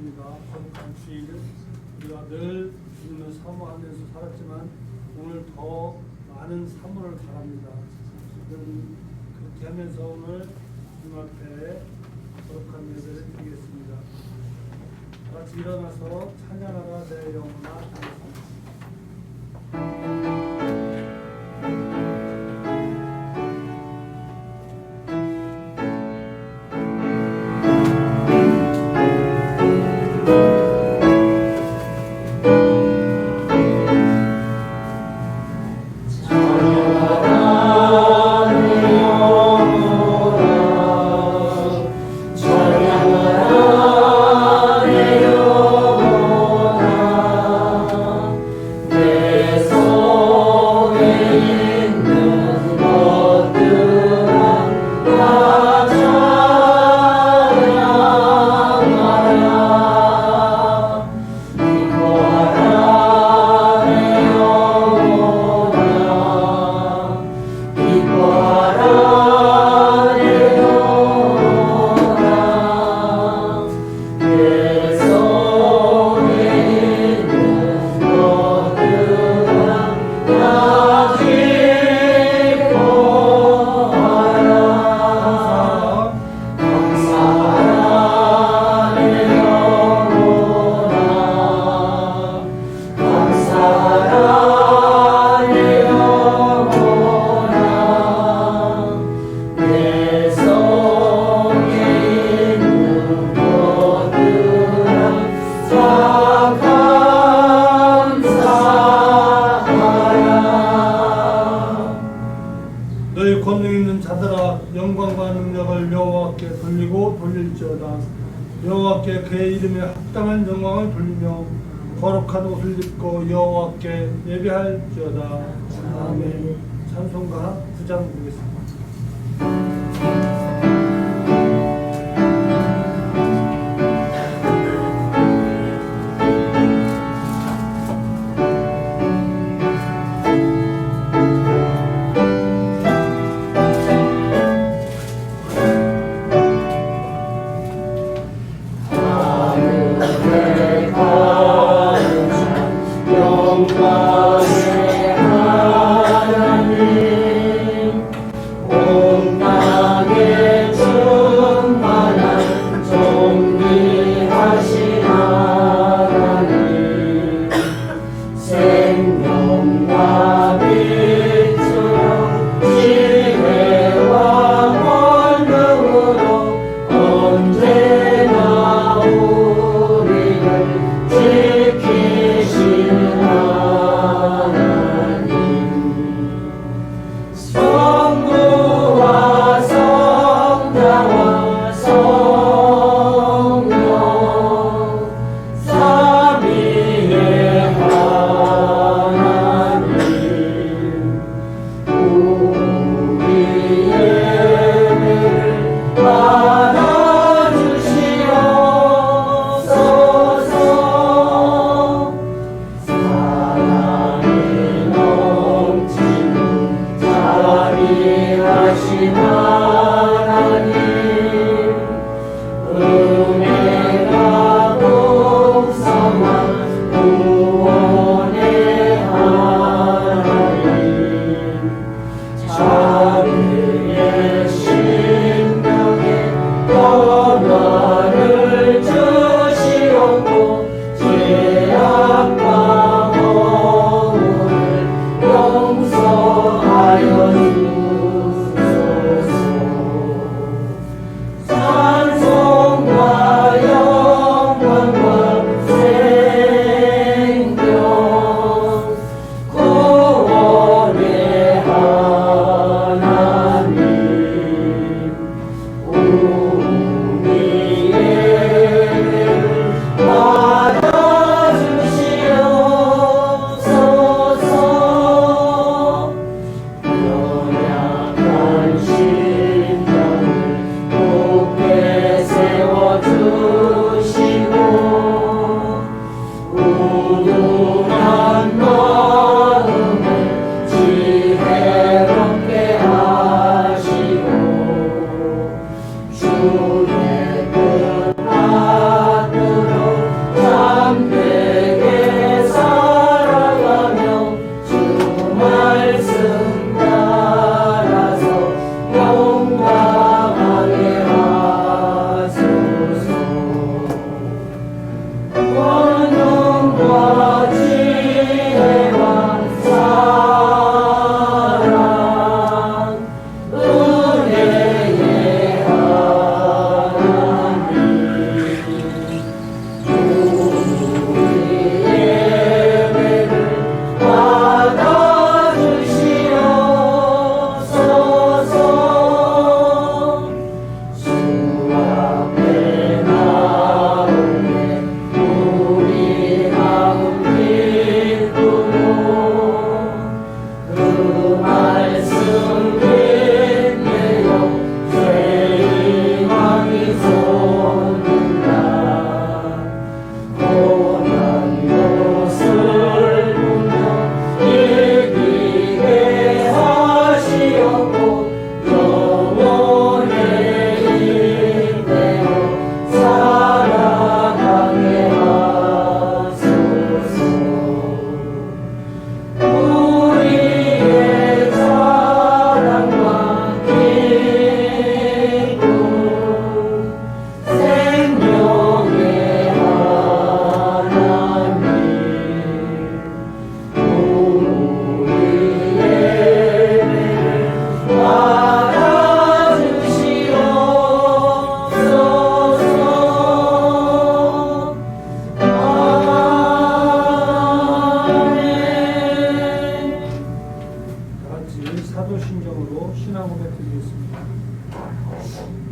주일입니다. 거룩한 주일, 우리가 늘 주님을 사모하면서 살았지만 오늘 더 많은 사모를 바랍니다. 그렇게 하면서 오늘 주님 앞에 거룩한 예배를 드리겠습니다. 다 같이 일어나서 찬양하라 내 영혼아 하겠습니다. 너희 권능 있는 자들아 영광과 능력을 여호와께 돌리고 돌릴지어다. 여호와께 그의 이름에 합당한 영광을 돌리며 거룩한 옷을 입고 여호와께 예배할지어다. 아멘. 찬송가 9장 부르겠습니다. 원동과 지혜와 사랑 은혜의 하나님 우리 예배를 받아주시옵소서. 주 앞에 나오네 우리 마음 기쁘고 그 말씀 빛내어 죄인함이 솟는다. 고난 곳을 분명 이기게 하시옵고 영원의 인내로 살아가게 하소서. 우리의 사랑과 기쁨 생명의 하나님 우리 예배를 받아주시옵소서. 아멘. 다 같이 사도신경으로 신앙 고백드리겠습니다.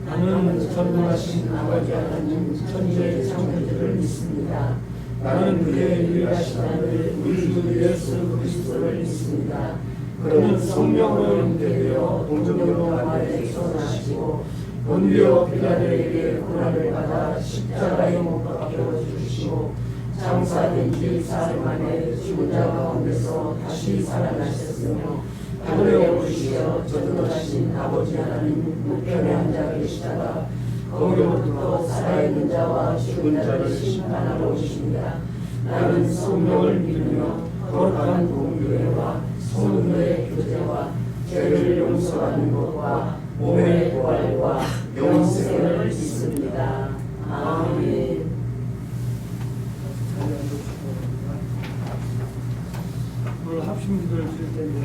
나는 전능하신 아버지 하나님 천지의 창조주를 믿습니다. 나는 그의 유일하신 아들 우리 주 예수 그리스도를 믿습니다. 그는 성령으로 잉태되어 동정녀로 마리아에게서 나시고 본디오 빌라도에게 고난을 받아 십자가에 못 박혀 죽으시고 장사된 지 4일 만에 죽은 자 가운데서 다시 살아나셨으며 하늘에 오르시어 전능하신 아버지 하나님 우편에 앉아 계시다가 거기로부터 살아있는 자와 죽은 자를 심판하러 오십니다. 나는 성령을 믿으며 거룩한 공교회와 성도의 교제와 죄를 용서하는 것과 몸의 부활과 영생을 믿습니다. 아멘. 오늘 합심기도를 드릴 텐데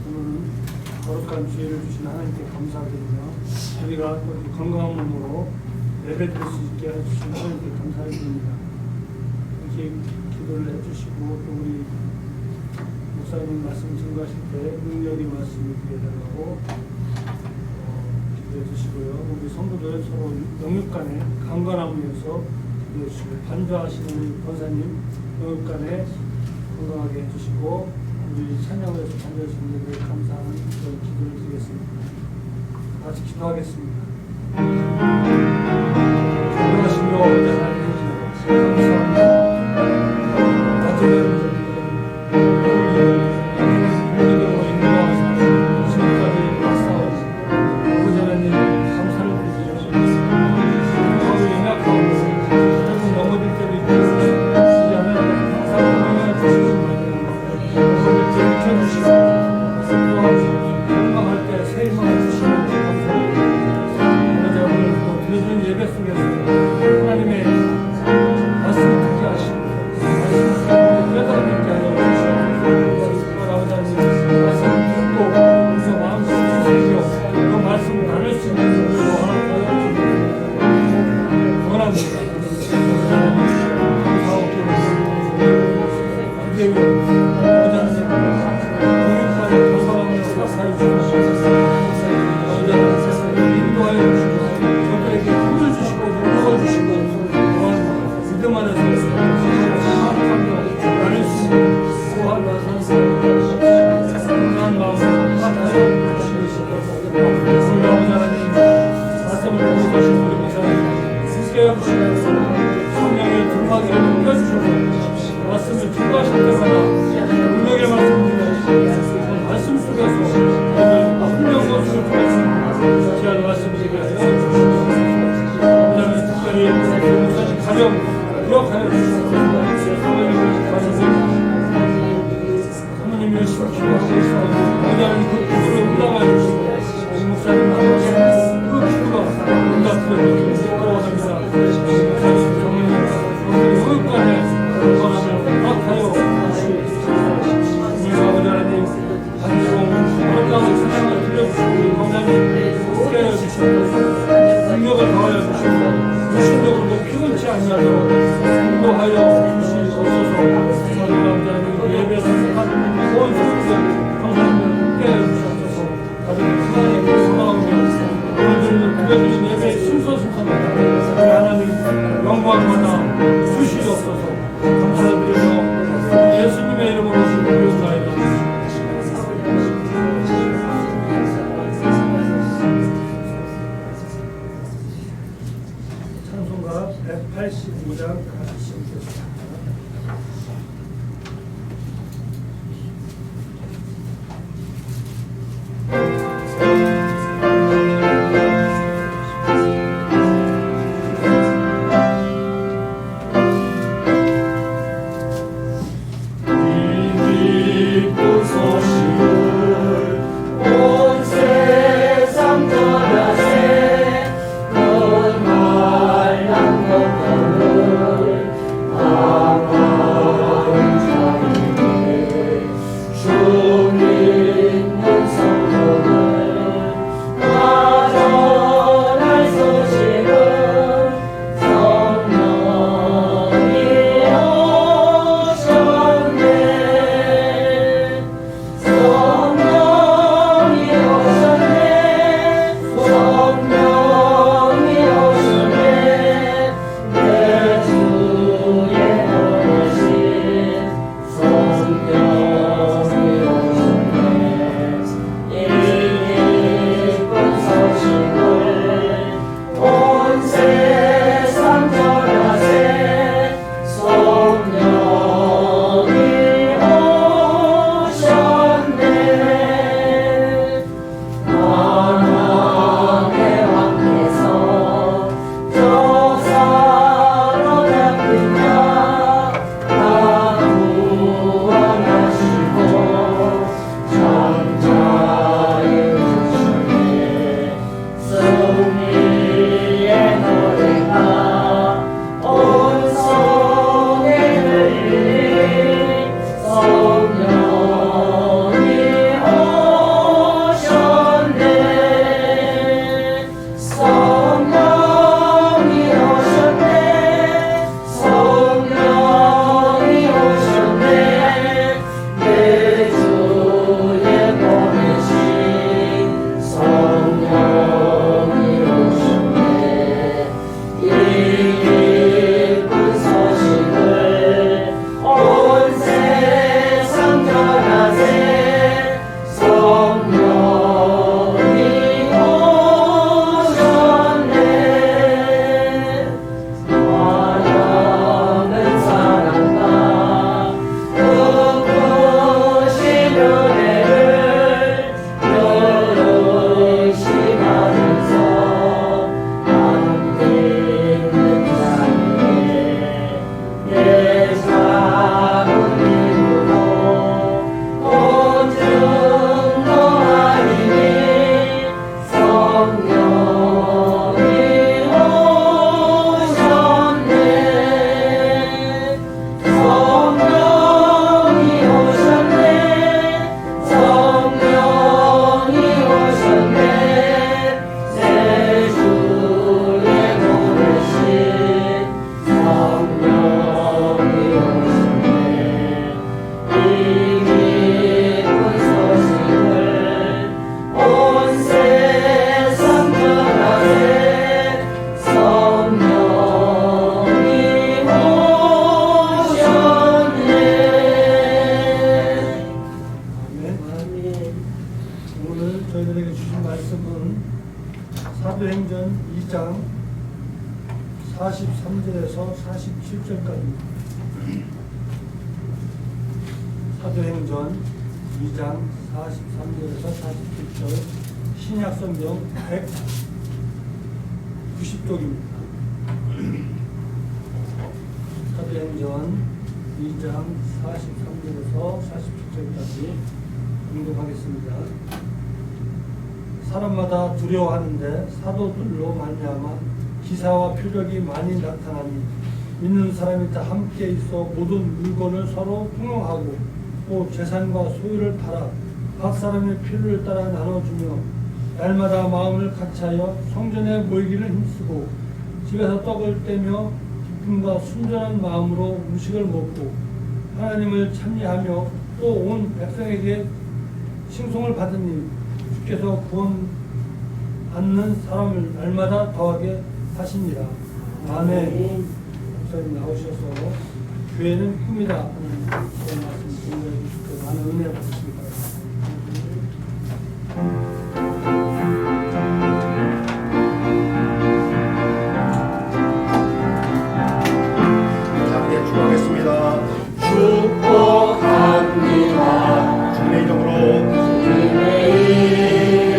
오늘은 거룩한 기회를 주신 하나님께 감사드리며 우리가 건강한 몸으로 예배드릴 수 있게 해주신 하나님께 감사드립니다. 이렇게 기도를 해주시고 또 우리 목사님 말씀 증거하실 때 능력이 말씀을 귀에 달라고 기도해 주시고요. 우리 성도들 서로 영육간에 강건함을 위해서 기도해 주시고 반주하시는 우리 권사님 영육간에 건강하게 해주시고 우리 찬양을 해서 반주하시는 분들 감사하는 그런 기도를 드리겠습니다. 같이 기도하겠습니다. 존경하신 아버지 하나님 감사합니다. 성령의 등하기를 옮겨주시고 말씀을 증거하실 때마다 능력의 말씀을 말씀 속에서 훈련 것을 통해서 귀한 말씀 드리게 하여 주시옵소서. 그다음에 특별히 목사님 가정 기억하여 주시옵소서. 사모님이 열심히 기도하고 있어 그다음에 그 기도를 응답하여 주시고 목사님 그 기도가 응답되어 주옵소서. 잃지 아니하도록 인도하여 주시옵소서. 성령님의 예배 선택한 온 성도들 성도님을 깨어 주시옵소서. 가족 하나님의 소망하며 오늘도 드려드린 예배에 심소속합니다. 하나님 영광마다 주시옵소서. 감사드리며 예수님의 이름으로 기도드리옵나이다. 찬송가 185장 같이 읽겠습니다. 사도행전 2장 43절에서 47절까지입니다. 사도행전 2장 43절에서 47절 신약성경 190쪽입니다. 사도행전 2장 43절에서 47절까지 공독하겠습니다. 사람마다 두려워하는데 사도들로 말미암아 기사와 표적이 많이 나타나니 믿는 사람이 다 함께 있어 모든 물건을 서로 통용하고 또 재산과 소유를 팔아 각 사람의 필요를 따라 나눠주며 날마다 마음을 같이하여 성전에 모이기를 힘쓰고 집에서 떡을 떼며 기쁨과 순전한 마음으로 음식을 먹고 하나님을 찬미하며 또 온 백성에게 칭송을 받으니 주께서 구원 받는 사람을 날마다 더하게 하십니다. 아멘. 목사님 나오셔서 교회는 꿈이다 하는 그런 말씀 공유해 주시고 많은 은혜 받으십니다. 자, 함께 축복하겠습니다. 축복합니다. 주님의 이름으로 주님의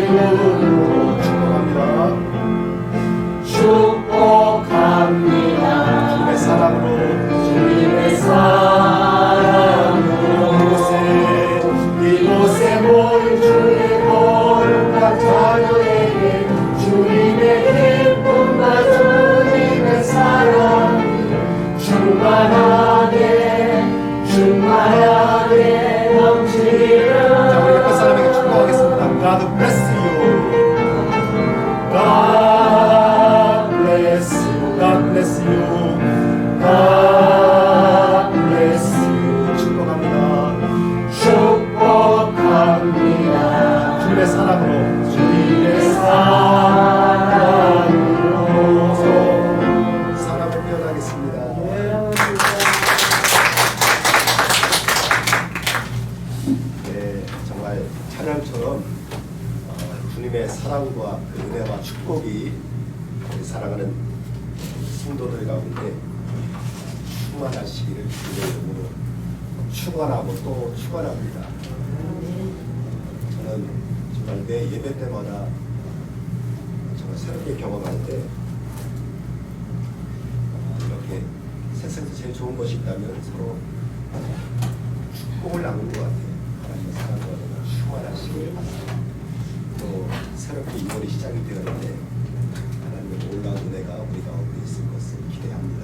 이름으로 축복합니다. 축복합니다. 주님의 사랑으로 주님의 사랑으로 이곳에 모인 주의 거룩한 자녀에게 주님의 기쁨과 주님의 사랑이 충만하게 넘치리라. 자, 우리 옆에 사람에게 축복하겠습니다. God bless you. God bless you. God bless you. God bless you. 축복합니다. 축복합니다. 주님의 사랑으로 주님의 사랑으로 사랑을 표현하겠습니다. 네, 정말 찬양처럼 주님의 사랑과 그 은혜와 축복이 우리 사랑하는 성도들 가운데 충만하시기를 주님의 이름으로 축원하고 또 축원합니다. 저는 정말 매 예배 때마다 정말 새롭게 경험하는데 이렇게 세상에서 제일 좋은 것이 있다면 서로 축복을 나누는 것 같아요. 하나님의 사랑과 충만하시길 바랍니다. 또 새롭게 2월이 시작이 되었는데 하나님의 놀라운 은혜가 우리 가운데 있을 것을 기대합니다.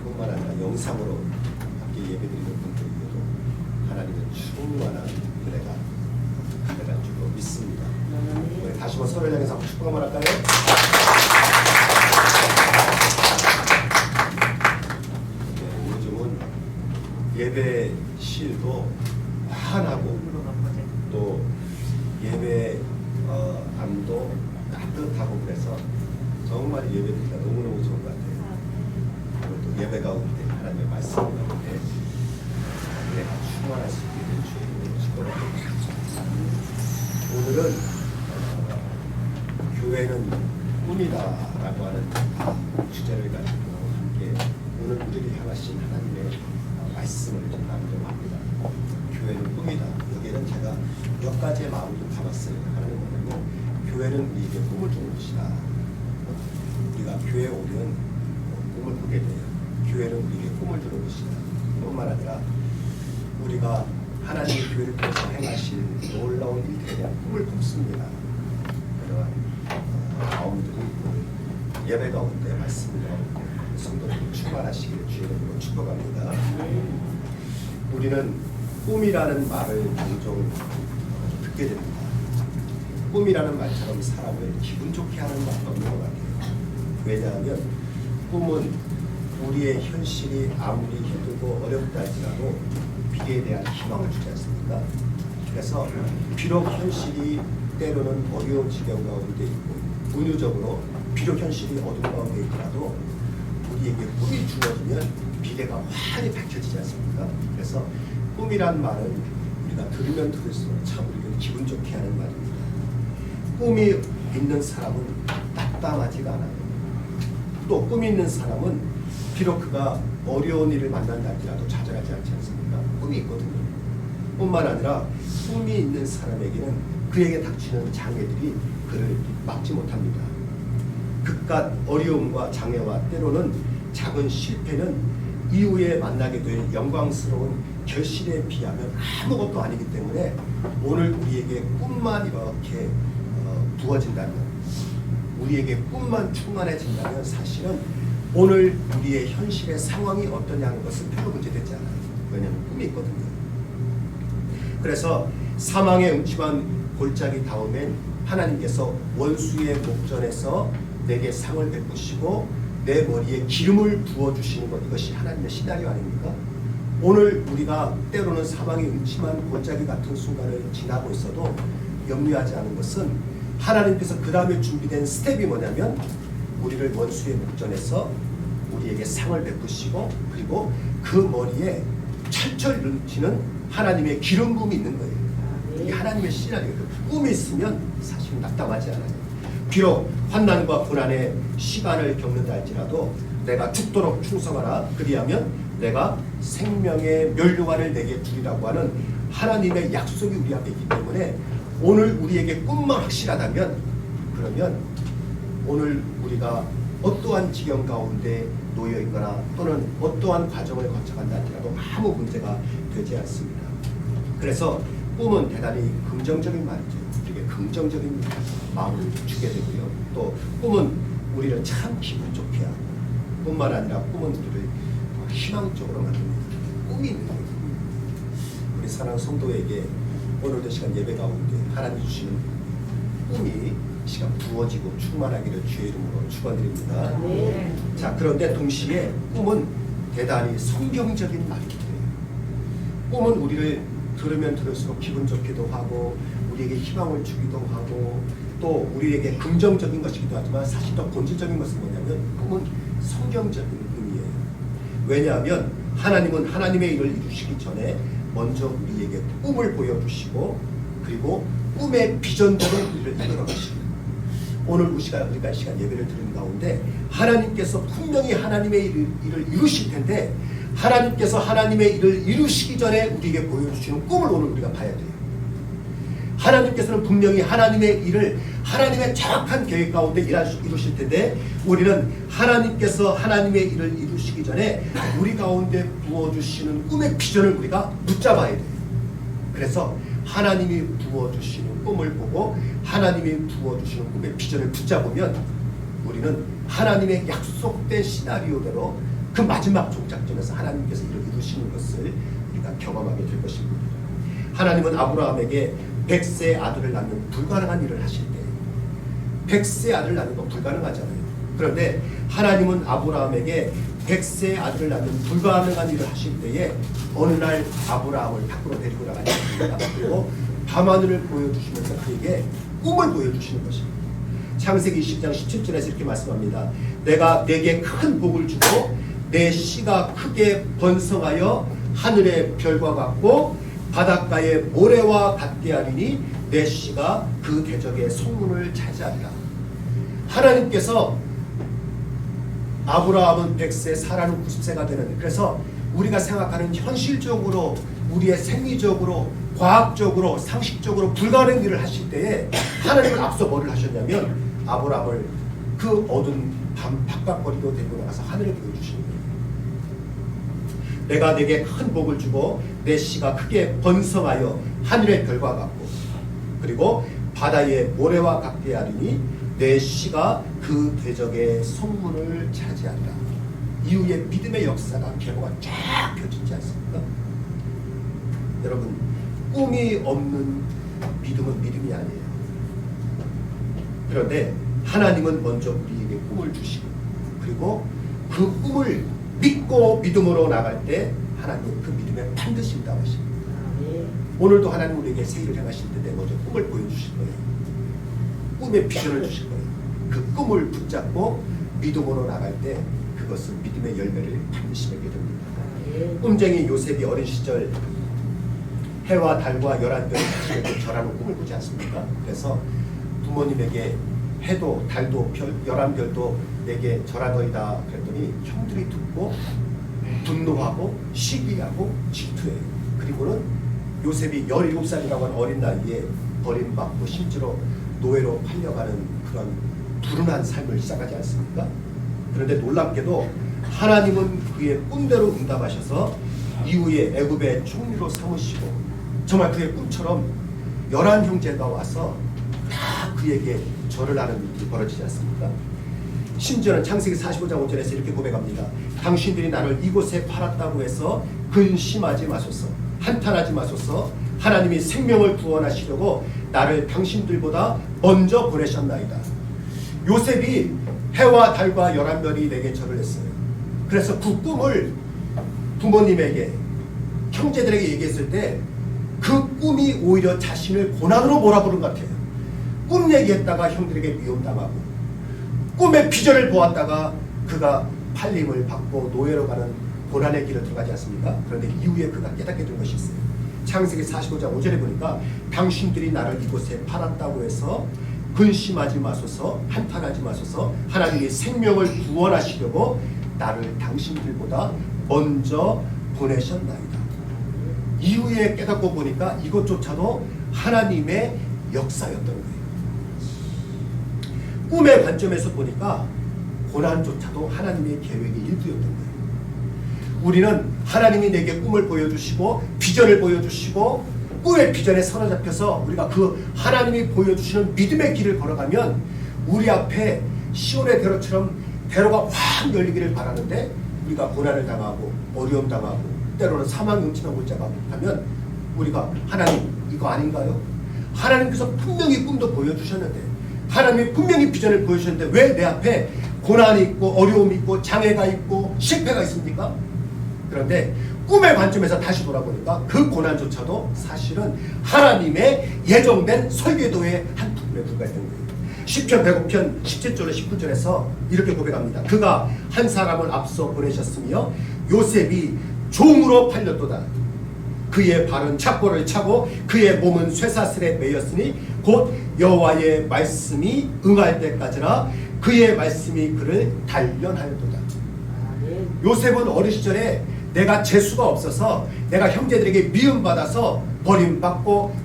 뿐만 아니라 영상으로 함께 예배드리는 분들에게도 하나님의 충만한 은혜가 가득한 줄로 믿습니다. 우리 다시 한번 서로를 향해서 축복 한번 할까요? 네, 요즘은 예배실도 환하고 또 예배 안도 따뜻하고 그래서 정말 예배드리기가 너무너무 좋은 것 같아요. 그리고 또 예배 가운데 하나님의 말씀 가운데 은혜가 충만할 수 있는 주님으로 축복합니다. 오늘은 교회는 꿈이다라고 하는 주제를 가지고 함께 오늘 우리를 향하신 하나님의 말씀을 좀 나누려고 합니다. 교회는 꿈이다. 여기에는 제가 몇 가지의 마음을 좀 담았어요. 하나는 뭐냐면 교회는 우리에게 꿈을 주는 것이다. 우리가 교회에 오면 꿈을 꾸게 돼요. 교회는 우리에게 꿈을 주는 것이다. 뿐만 아니라 우리가 하나님의 교회를 통해서 행하실 놀라운 일들에 대한 꿈을 품습니다. 그러한 마음들이 예배 가운데 말씀 가운데 성도들이 충만하시기를 주의 이름으로 축복합니다. 우리는 꿈이라는 말을 종종 듣게 됩니다. 꿈이라는 말처럼 사람을 기분 좋게 하는 말도 없는 것 같아요. 왜냐하면 꿈은 우리의 현실이 아무리 힘들고 어렵다 할지라도 미래에 대한 희망을 주지 않습니까? 그래서 비록 현실이 때로는 어려운 지경 가운데 있고 은유적으로 비록 현실이 어두운 가운데 있더라도 우리에게 꿈이 주어지면 미래가 환히 밝혀지지 않습니까? 그래서 꿈이란 말은 우리가 들으면 들을수록 참 우리를 기분 좋게 하는 말입니다. 꿈이 있는 사람은 낙담하지가 않아요. 또 꿈이 있는 사람은 비록 그가 어려운 일을 만난다 할지라도 좌절하지 않지 않습니까? 꿈이 있거든요. 뿐만 아니라 꿈이 있는 사람에게는 그에게 닥치는 장애들이 그를 막지 못합니다. 그깟 어려움과 장애와 때로는 작은 실패는 이후에 만나게 될 영광스러운 결실에 비하면 아무것도 아니기 때문에 오늘 우리에게 꿈만 이렇게 부어진다면, 우리에게 꿈만 충만해진다면 사실은 오늘 우리의 현실의 상황이 어떠냐는 것은 별로 문제되지 않아요. 왜냐하면 꿈이 있거든요. 그래서 사망의 음침한 골짜기 다음엔 하나님께서 원수의 목전에서 내게 상을 베푸시고 내 머리에 기름을 부어주시는 것, 이것이 하나님의 시나리오 아닙니까? 오늘 우리가 때로는 사망의 음침한 골짜기 같은 순간을 지나고 있어도 염려하지 않은 것은 하나님께서 그 다음에 준비된 스텝이 뭐냐면 우리를 원수의 목전에서 우리에게 상을 베푸시고 그리고 그 머리에 철철 넘치는 하나님의 기름 부음이 있는 거예요. 이게 하나님의 시나리오예요. 꿈이 있으면 사실 낙담하지 않아요. 비록 환난과 고난의 시간을 겪는다 할지라도 내가 죽도록 충성하라 그리하면 내가 생명의 면류관을 내게 주리라고 하는 하나님의 약속이 우리 앞에 있기 때문에 오늘 우리에게 꿈만 확실하다면 그러면 오늘 우리가 어떠한 지경 가운데 놓여 있거나 또는 어떠한 과정을 거쳐간다 할지라도 아무 문제가 되지 않습니다. 그래서 꿈은 대단히 긍정적인 말이죠. 우리에게 긍정적인 마음을 주게 되고요. 또 꿈은 우리를 참 기분 좋게 하고 뿐만 아니라 꿈은 우리를 희망적으로 만듭니다. 꿈이 있는 거예요. 우리 사랑하는 성도에게 오늘도 시간 예배 가운데 하나님 주시는 꿈이 시간 부어지고 충만하기를 주의 이름으로 축원드립니다. 네. 자, 그런데 동시에 꿈은 대단히 성경적인 말이기도 해요. 꿈은 우리를 들으면 들을수록 기분 좋기도 하고 우리에게 희망을 주기도 하고 또 우리에게 긍정적인 것이기도 하지만 사실 더 본질적인 것은 뭐냐면 꿈은 성경적인 의미예요. 왜냐하면 하나님은 하나님의 일을 이루시기 전에 먼저 우리에게 꿈을 보여주시고 그리고 꿈의 비전대로 우리를 이끌어 가십니다. 오늘 우리가 시간 예배를 드리는 가운데 하나님께서 분명히 하나님의 일을 이루실 텐데 하나님께서 하나님의 일을 이루시기 전에 우리에게 보여주시는 꿈을 오늘 우리가 봐야 돼요. 하나님께서는 분명히 하나님의 일을 하나님의 정확한 계획 가운데 이루실 텐데 우리는 하나님께서 하나님의 일을 이루시기 전에 우리 가운데 부어주시는 꿈의 비전을 우리가 붙잡아야 돼요. 그래서 하나님이 부어주시는 꿈을 보고 하나님이 부어주시는 꿈의 비전을 붙잡으면 우리는 하나님의 약속된 시나리오대로 그 마지막 종착점에서 하나님께서 일을 이루시는 것을 우리가 경험하게 될 것입니다. 하나님은 아브라함에게 100세 아들을 낳는 불가능한 일을 하실 때 100세 아들을 낳는 건 불가능하잖아요. 그런데 하나님은 아브라함에게 100세 아들을 낳는 불가능한 일을 하실 때에 어느 날 아브라함을 밖으로 데리고 나가십니다. 그리고 밤하늘을 보여주시면서 그에게 꿈을 보여주시는 것입니다. 창세기 20장 17절에서 이렇게 말씀합니다. 내가 내게 큰 복을 주고 내 씨가 크게 번성하여 하늘의 별과 같고 바닷가의 모래와 같게 하리니 내 씨가 그 대적의 성문을 차지하리라. 하나님께서 아브라함은 100세, 사라는 90세가 되는, 그래서 우리가 생각하는 현실적으로 우리의 생리적으로 과학적으로 상식적으로 불가능한 일을 하실 때에 하나님은 앞서 뭐를 하셨냐면 아브라함을 그 어두운 밤 바깥거리로 데리고 나가서 하늘을 보여주시는 거예요. 내가 내게 큰 복을 주고 내 씨가 크게 번성하여 하늘의 별과 같고 그리고 바다의 모래와 같게 하리니 내 씨가 그 대적의 성문을 차지한다. 이후에 믿음의 역사가 계보가 쫙 펼치지 않습니까? 여러분, 꿈이 없는 믿음은 믿음이 아니에요. 그런데 하나님은 먼저 우리에게 꿈을 주시고 그리고 그 꿈을 믿고 믿음으로 나갈 때 하나님은 그 믿음에 반드시 응답하십니다. 오늘도 하나님 우리에게 새 일을 행하실 때 먼저 꿈을 보여주실 거예요. 꿈의 비전을 주실 거예요. 그 꿈을 붙잡고 믿음으로 나갈 때 그것은 믿음의 열매를 반드시 맺게 됩니다. 꿈쟁이 요셉이 어린 시절 해와 달과 11별을 절하는 꿈을 꾸지 않습니까? 그래서 부모님에게 해도 달도 11별도 내게 절하더이다 그랬더니 형들이 듣고 분노하고 시기하고 질투해요. 그리고는 요셉이 17살이라고 하는 어린 나이에 버림받고 심지어 노예로 팔려가는 그런 불운한 삶을 시작하지 않습니까? 그런데 놀랍게도 하나님은 그의 꿈대로 응답하셔서 이후에 애굽의 총리로 삼으시고 정말 그의 꿈처럼 11형제가 와서 다 그에게 절을 하는 일이 벌어지지 않습니까? 심지어는 창세기 45장 5절에서 이렇게 고백합니다. 당신들이 나를 이곳에 팔았다고 해서 근심하지 마소서, 한탄하지 마소서. 하나님이 생명을 구원하시려고 나를 당신들보다 먼저 보내셨나이다. 요셉이 해와 달과 11별이 내게 절을 했어요. 그래서 그 꿈을 부모님에게, 형제들에게 얘기했을 때 그 꿈이 오히려 자신을 고난으로 몰아부른 것 같아요. 꿈 얘기했다가 형들에게 미움당하고, 꿈의 비전을 보았다가 그가 팔림을 받고 노예로 가는 고난의 길을 들어가지 않습니까? 그런데 이후에 그가 깨닫게 된 것이 있어요. 창세기 45장 5절에 보니까 당신들이 나를 이곳에 팔았다고 해서 근심하지 마소서, 한탄하지 마소서. 하나님이 생명을 구원하시려고 나를 당신들보다 먼저 보내셨나이다. 이후에 깨닫고 보니까 이것조차도 하나님의 역사였던 거예요. 꿈의 관점에서 보니까 고난조차도 하나님의 계획의 일부였던 거예요. 우리는 하나님이 내게 꿈을 보여주시고 비전을 보여주시고 꿈의 비전에 사로잡혀서 우리가 그 하나님이 보여주시는 믿음의 길을 걸어가면 우리 앞에 시온의 대로처럼 대로가 확 열리기를 바라는데 우리가 고난을 당하고 어려움 당하고 때로는 사망 응치나 올자가 하면 우리가 하나님 이거 아닌가요? 하나님께서 분명히 꿈도 보여주셨는데 하나님이 분명히 비전을 보여주셨는데 왜 내 앞에 고난이 있고 어려움이 있고 장애가 있고 실패가 있습니까? 그런데 꿈의 관점에서 다시 돌아보니까 그 고난조차도 사실은 하나님의 예정된 설계도의 한 부분에 불과했던 거예요. 시편 105편 17절로 19절에서 이렇게 고백합니다. 그가 한 사람을 앞서 보내셨으며 요셉이 종으로 팔렸도다. 그의 발은 착고를 차고 그의 몸은 쇠사슬에 매였으니 곧 여호와의 말씀이 응할 때까지나 그의 말씀이 그를 단련하였도다. 요셉은 어린 시절에 내가 재수가 없어서 내가 형제들에게 미움받아서 버림받고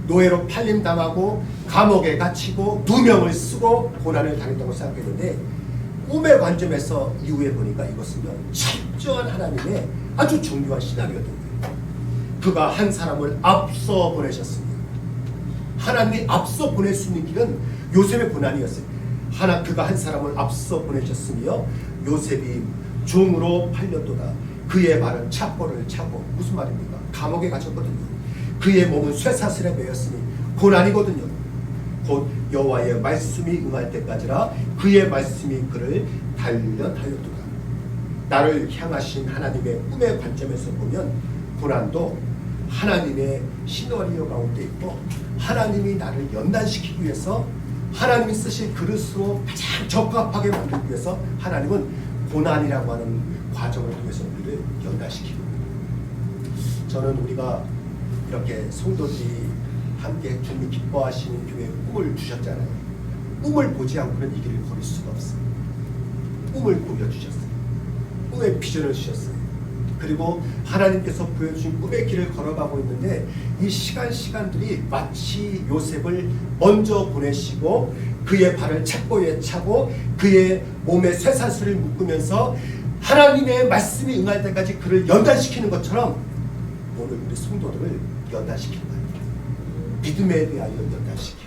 노예로 팔림당하고 감옥에 갇히고 누명을 쓰고 고난을 당했다고 생각했는데 꿈의 관점에서 이후에 보니까 이것은요 철저한 하나님의 아주 중요한 시나리오였던 거예요. 그가 한 사람을 앞서 보내셨습니다. 하나님이 앞서 보낼 수 있는 길은 요셉의 고난이었어요. 그가 한 사람을 앞서 보내셨으며 요셉이 종으로 팔렸도다. 그의 발은 착고를 차고 무슨 말입니까? 감옥에 갇혔거든요. 그의 몸은 쇠사슬에 매였으니 고난이거든요. 곧 여호와의 말씀이 응할 때까지라 그의 말씀이 그를 단련하였도다. 나를 향하신 하나님의 꿈의 관점에서 보면 고난도 하나님의 시나리오 가운데 있고 하나님이 나를 연단시키기 위해서 하나님이 쓰실 그릇으로 가장 적합하게 만들기 위해서 하나님은 고난이라고 하는 과정을 통해서 우리를 연단시키고 저는 우리가 이렇게 성도들이 함께 주님이 기뻐하시는 교회에 꿈을 주셨잖아요. 꿈을 보지 않고는 이 길을 걸을 수가 없어요. 꿈을 보여주셨어요. 꿈의 비전을 주셨어요. 그리고 하나님께서 보여주신 꿈의 길을 걸어가고 있는데 이 시간들이 마치 요셉을 먼저 보내시고 그의 발을 착고에 차고 그의 몸에 쇠사슬을 묶으면서 하나님의 말씀이 응할 때까지 그를 연단시키는 것처럼 오늘 우리 성도들을 연단시키는 거예요. 믿음에 대하여 연단시키고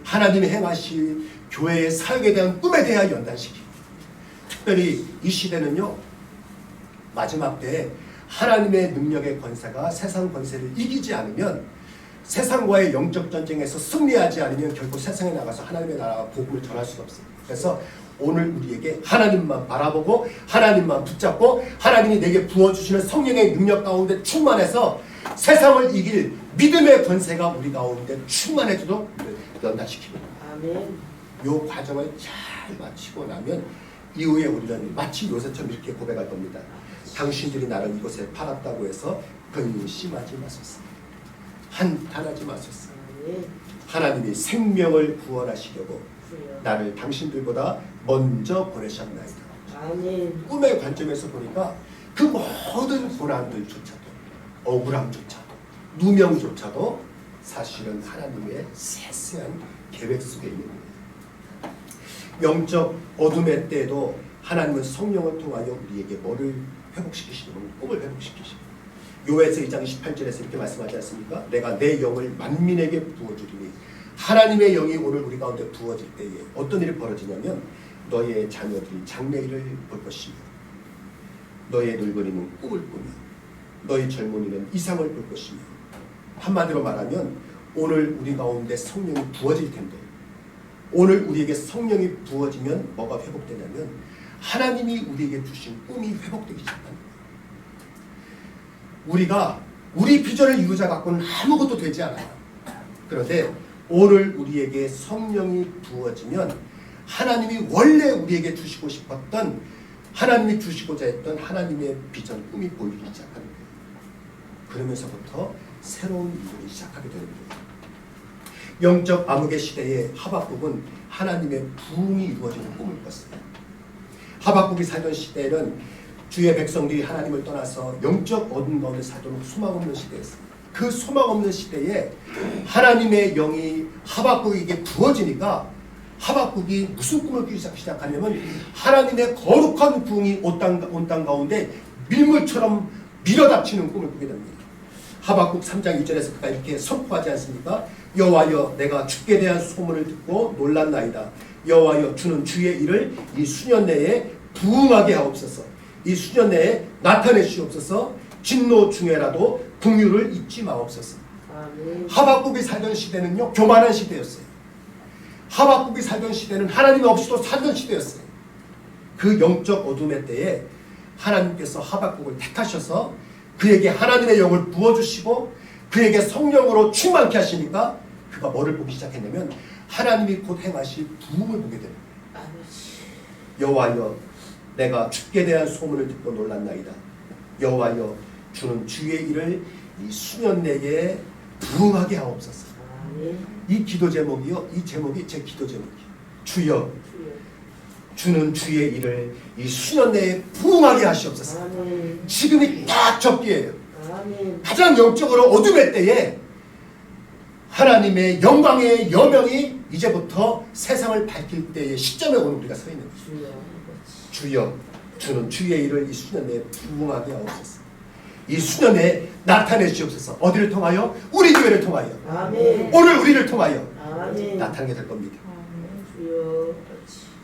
하나님이 행하실 교회의 사역에 대한 꿈에 대하여 연단시키고 특별히 이 시대는요 마지막 때에 하나님의 능력의 권세가 세상 권세를 이기지 않으면 세상과의 영적 전쟁에서 승리하지 않으면 결국 세상에 나가서 하나님의 나라 복음을 전할 수가 없어요. 그래서 오늘 우리에게 하나님만 바라보고 하나님만 붙잡고 하나님이 내게 부어주시는 성령의 능력 가운데 충만해서 세상을 이길 믿음의 권세가 우리 가운데 충만해져도 연단시키고 아멘. 이 과정을 잘 마치고 나면 이후에 우리는 마치 요셉처럼 이렇게 고백할 겁니다. 당신들이 나를 이곳에 팔았다고 해서 근심하지 마소서. 한탄하지 마소서. 하나님이 생명을 구원하시려고 나를 당신들보다 먼저 보내셨나이다. 아멘. 꿈의 관점에서 보니까 그 모든 고난들조차도 억울함조차도 누명조차도 사실은 하나님의 세세한 계획 속에 있는 거예요. 영적 어둠의 때에도 하나님은 성령을 통하여 우리에게 뭐를 회복시키시는 거예요? 꿈을 회복시키시는 거예요. 요에서 2장 28절에서 이렇게 말씀하지 않습니까? 내가 내 영을 만민에게 부어주리니 하나님의 영이 오늘 우리 가운데 부어질 때에 어떤 일이 벌어지냐면 너의 자녀들이 장래일을 볼 것이며 너의 늙은이는 꿈을 꾸며 너의 젊은이는 이상을 볼 것이며 한마디로 말하면 오늘 우리 가운데 성령이 부어질 텐데 오늘 우리에게 성령이 부어지면 뭐가 회복되냐면 하나님이 우리에게 주신 꿈이 회복되기 시작합니다. 우리가 우리 비전을 이루자 갖고는 아무것도 되지 않아요. 그런데 오늘 우리에게 성령이 부어지면 하나님이 원래 우리에게 주시고 싶었던, 하나님이 주시고자 했던 하나님의 비전, 꿈이 보이기 시작하는 거예요. 그러면서부터 새로운 일들이 시작하게 되는 거예요. 영적 암흑의 시대에 하박국은 하나님의 부흥이 이루어지는 꿈을 꿨어요. 하박국이 살던 시대는 주의 백성들이 하나님을 떠나서 영적 어둠 가운데 살도록 소망 없는 시대였어요. 그 소망 없는 시대에 하나님의 영이 하박국에게 부어지니까 하박국이 무슨 꿈을 꾸기 시작하냐면 하나님의 거룩한 부흥이 온 땅 가운데 밀물처럼 밀어닥치는 꿈을 꾸게 됩니다. 하박국 3장 2절에서 그가 이렇게 선포하지 않습니까? 여호와여, 내가 주께 대한 소문을 듣고 놀랐나이다. 여호와여, 주는 주의 일을 이 수년 내에 부흥하게 하옵소서. 이 수년 내에 나타내시옵소서. 진노 중에라도 긍휼을 잊지 마옵소서. 아멘. 하박국이 살던 시대는요, 교만한 시대였어요. 하박국이 살던 시대는 하나님 없이도 살던 시대였어요. 그 영적 어둠의 때에 하나님께서 하박국을 택하셔서 그에게 하나님의 영을 부어주시고 그에게 성령으로 충만케 하시니까 그가 뭐를 보기 시작했냐면 하나님이 곧 행하실 부흥을 보게 됩니다. 여호와여, 내가 주께 대한 소문을 듣고 놀랐나이다. 여호와여, 주는 주의 일을 이 수년 내에 부흥하게 하옵소서. 이 기도 제목이요, 이 제목이 제 기도 제목이에요. 주여, 주는 주의 일을 이 수년 내에 부흥하게 하시옵소서. 아멘. 지금이 딱 적기예요. 아멘. 가장 영적으로 어둠의 때에 하나님의 영광의 여명이 이제부터 세상을 밝힐 때의 시점에 오는 우리가 서 있는 거죠. 주여, 주는 주의 일을 이 수년 내에 부흥하게 하옵소서. 이 수년 내에 나타내시옵소서. 어디를 통하여? 우리 교회를 통하여. 아멘. 오늘 우리를 통하여 아멘. 나타나게 될 겁니다. 주여.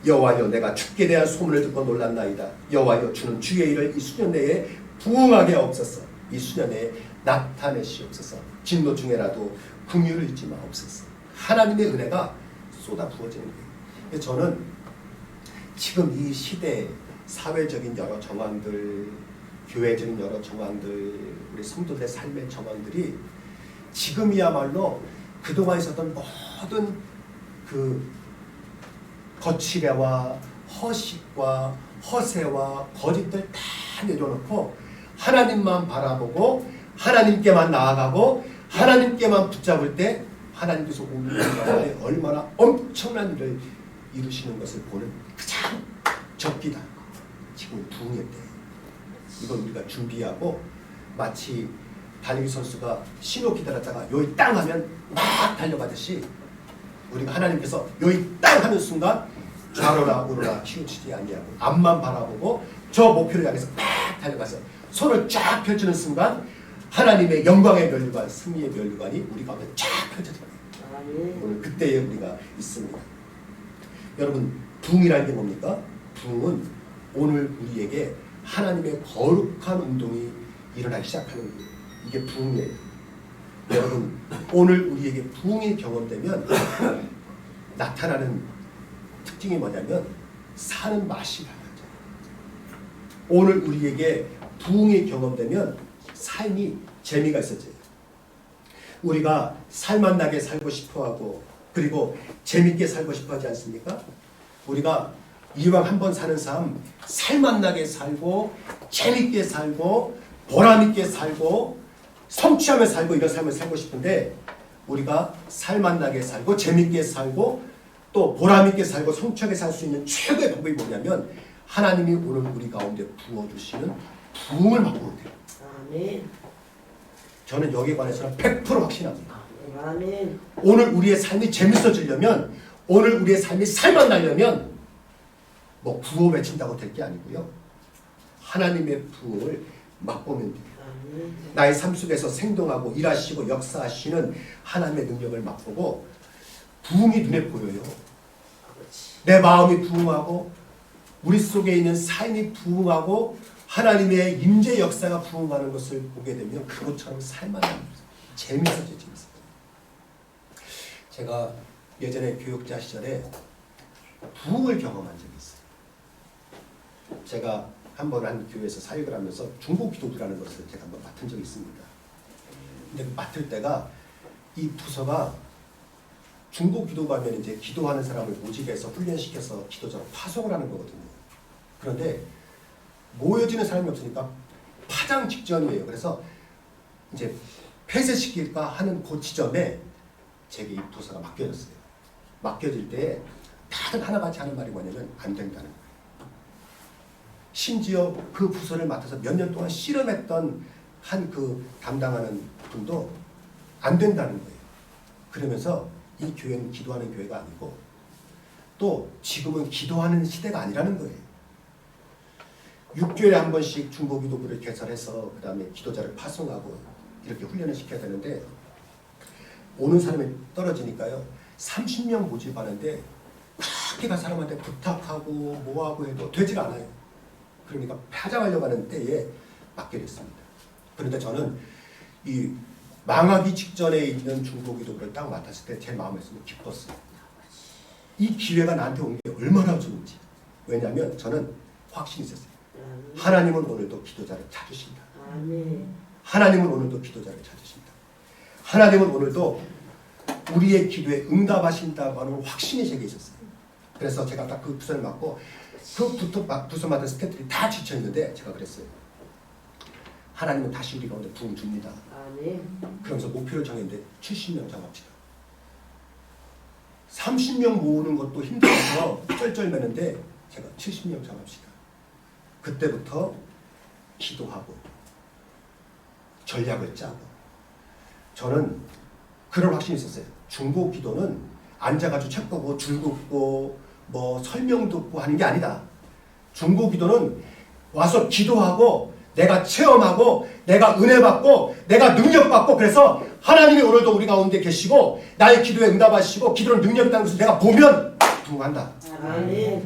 여호와여, 내가 주께 대한 소문을 듣고 놀랐나이다. 여호와여, 주는 주의 일을 이 수년 내에 부흥하게 하옵소서. 이 수년 내에 나타내시옵소서. 진노 중에라도 긍휼을 잊지 마옵소서. 하나님의 은혜가 쏟아 부어지는 거예요. 저는 지금 이 시대 사회적인 여러 정황들, 교회적인 여러 정황들, 우리 성도들의 삶의 정황들이 지금이야말로 그동안 있었던 모든 그 거칠애와 허식과 허세와 거짓들 다 내려놓고 하나님만 바라보고 하나님께만 나아가고 하나님께만 붙잡을 때 하나님께서 우리 가운데 얼마나 엄청난 일을 이루시는 것을 보는 가장 적기다. 지금 부흥의 때 이걸 우리가 준비하고 마치 달리기 선수가 신호 기다렸다가 여기 땅 하면 막 달려가듯이 우리가 하나님께서 여기 땅 하는 순간 좌로나 우로나 치우치지 아니하고 앞만 바라보고 저 목표를 향해서 막 달려가서 손을 쫙 펼치는 순간 하나님의 영광의 면류관, 승리의 면류관이 우리 가운데 쫙 펼쳐져요. 오늘 그때에 우리가 있습니다. 여러분, 부흥이라는 게 뭡니까? 부흥은 오늘 우리에게 하나님의 거룩한 운동이 일어나기 시작하는 거예요. 이게 부흥이에요. 여러분, 오늘 우리에게 부흥이 경험되면 나타나는 특징이 뭐냐면 사는 맛이 달라져요. 오늘 우리에게 부흥이 경험되면 삶이 재미가 있어져요. 우리가 살맛나게 살고 싶어하고 그리고 재밌게 살고 싶어하지 않습니까? 우리가 이왕 한번 사는 삶 살맛나게 살고 재밌게 살고 보람있게 살고 성취하며 살고 이런 삶을 살고 싶은데 우리가 살맛나게 살고 재밌게 살고 또 보람있게 살고 성취하게 살 수 있는 최고의 방법이 뭐냐면 하나님이 오늘 우리 가운데 부어주시는 부흥을 맛보면 돼요. 아멘. 저는 여기에 관해서는 100% 확신합니다. 아멘. 오늘 우리의 삶이 재밌어지려면 오늘 우리의 삶이 살맛나려면 뭐 구호 외친다고 될 게 아니고요. 하나님의 부흥을 맛보면 돼요. 아멘. 나의 삶 속에서 생동하고 일하시고 역사하시는 하나님의 능력을 맛보고 부흥이 눈에 보여요. 내 마음이 부흥하고 우리 속에 있는 삶이 부흥하고 하나님의 임재 역사가 부흥하는 것을 보게 되면 그것처럼 살만한 재밌어져요. 제가 예전에 교육자 시절에 부흥을 경험한 적이 있어요. 제가 한번 한 교회에서 사역을 하면서 중보 기도부라는 것을 제가 한번 맡은 적이 있습니다. 근데 그 맡을 때가 이 부서가 중보 기도부 하면 이제 기도하는 사람을 모집해서 훈련시켜서 기도자로 파송을 하는 거거든요. 그런데 모여지는 사람이 없으니까 파장 직전이에요. 그래서 이제 폐쇄시킬까 하는 그 지점에 제게 이 부서가 맡겨졌어요. 맡겨질 때 다들 하나같이 하는 말이 뭐냐면 안 된다는 거예요. 심지어 그 부서를 맡아서 몇 년 동안 씨름했던 한 그 담당하는 분도 안 된다는 거예요. 그러면서 이 교회는 기도하는 교회가 아니고 또 지금은 기도하는 시대가 아니라는 거예요. 6개월에 한 번씩 중보기도부를 개설해서 그 다음에 기도자를 파송하고 이렇게 훈련을 시켜야 되는데 오는 사람이 떨어지니까요. 30명 모집하는데 그렇게 사람한테 부탁하고 뭐하고 해도 되질 않아요. 그러니까 파장하려고 하는 때에 맡게 됐습니다. 그런데 저는 이 망하기 직전에 있는 중보기도부를 딱 맡았을 때 제 마음에서 기뻤어요. 이 기회가 나한테 온 게 얼마나 좋은지. 왜냐하면 저는 확신이 있었어요. 하나님은 오늘도 기도자를 찾으신다. 하나님은 오늘도 기도자를 찾으신다. 하나님은 오늘도 우리의 기도에 응답하신다고 하는 확신이 제게 있었어요. 그래서 제가 딱 그 부서를 맡고 그 부서 맡은 스태프들이 다 지쳐있는데 제가 그랬어요. 하나님은 다시 우리 가운데 부흥 줍니다. 그러면서 목표를 정했는데 70명 정합시다. 30명 모으는 것도 힘들어서 쩔쩔매는데 제가 70명 정합시다. 그때부터 기도하고 전략을 짜고 저는 그런 확신이 있었어요. 중보 기도는 앉아가지고 책 보고 줄 긋고 뭐 설명 듣고 하는 게 아니다. 중보 기도는 와서 기도하고 내가 체험하고 내가 은혜 받고 내가 능력 받고 그래서 하나님이 오늘도 우리 가운데 계시고 나의 기도에 응답하시고 기도는 능력 있다는 것을 내가 보면 부흥한다.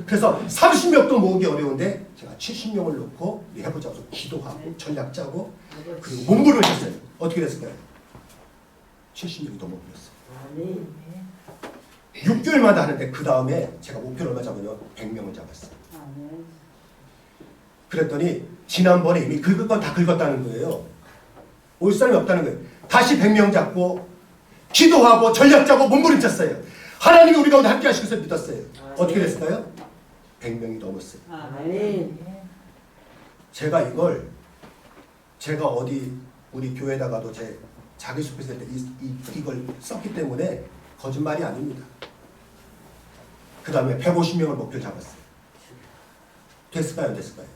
그래서 30명도 모으기 어려운데 제가 70명을 놓고 해보자고 기도하고 전략 짜고 그리고 몸부림쳤어요. 어떻게 됐을까요? 70명이 더 몸부림쳤어요. 6개월마다 하는데 그 다음에 제가 목표를 얼마 잡으면 100명을 잡았어요. 그랬더니 지난번에 이미 긁을 건 다 긁었다는 거예요. 올 사람이 없다는 거예요. 다시 100명 잡고 기도하고 전략 짜고 몸부림쳤어요. 하나님이 우리 가운데 함께 하시면서 믿었어요. 어떻게 됐을까요? 100명이 넘었어요. 제가 이걸 제가 어디 우리 교회에다가도 제 자기소개서 때 이걸 썼기 때문에 거짓말이 아닙니다. 그 다음에 150명을 목표를 잡았어요. 됐을까요? 안 됐을까요?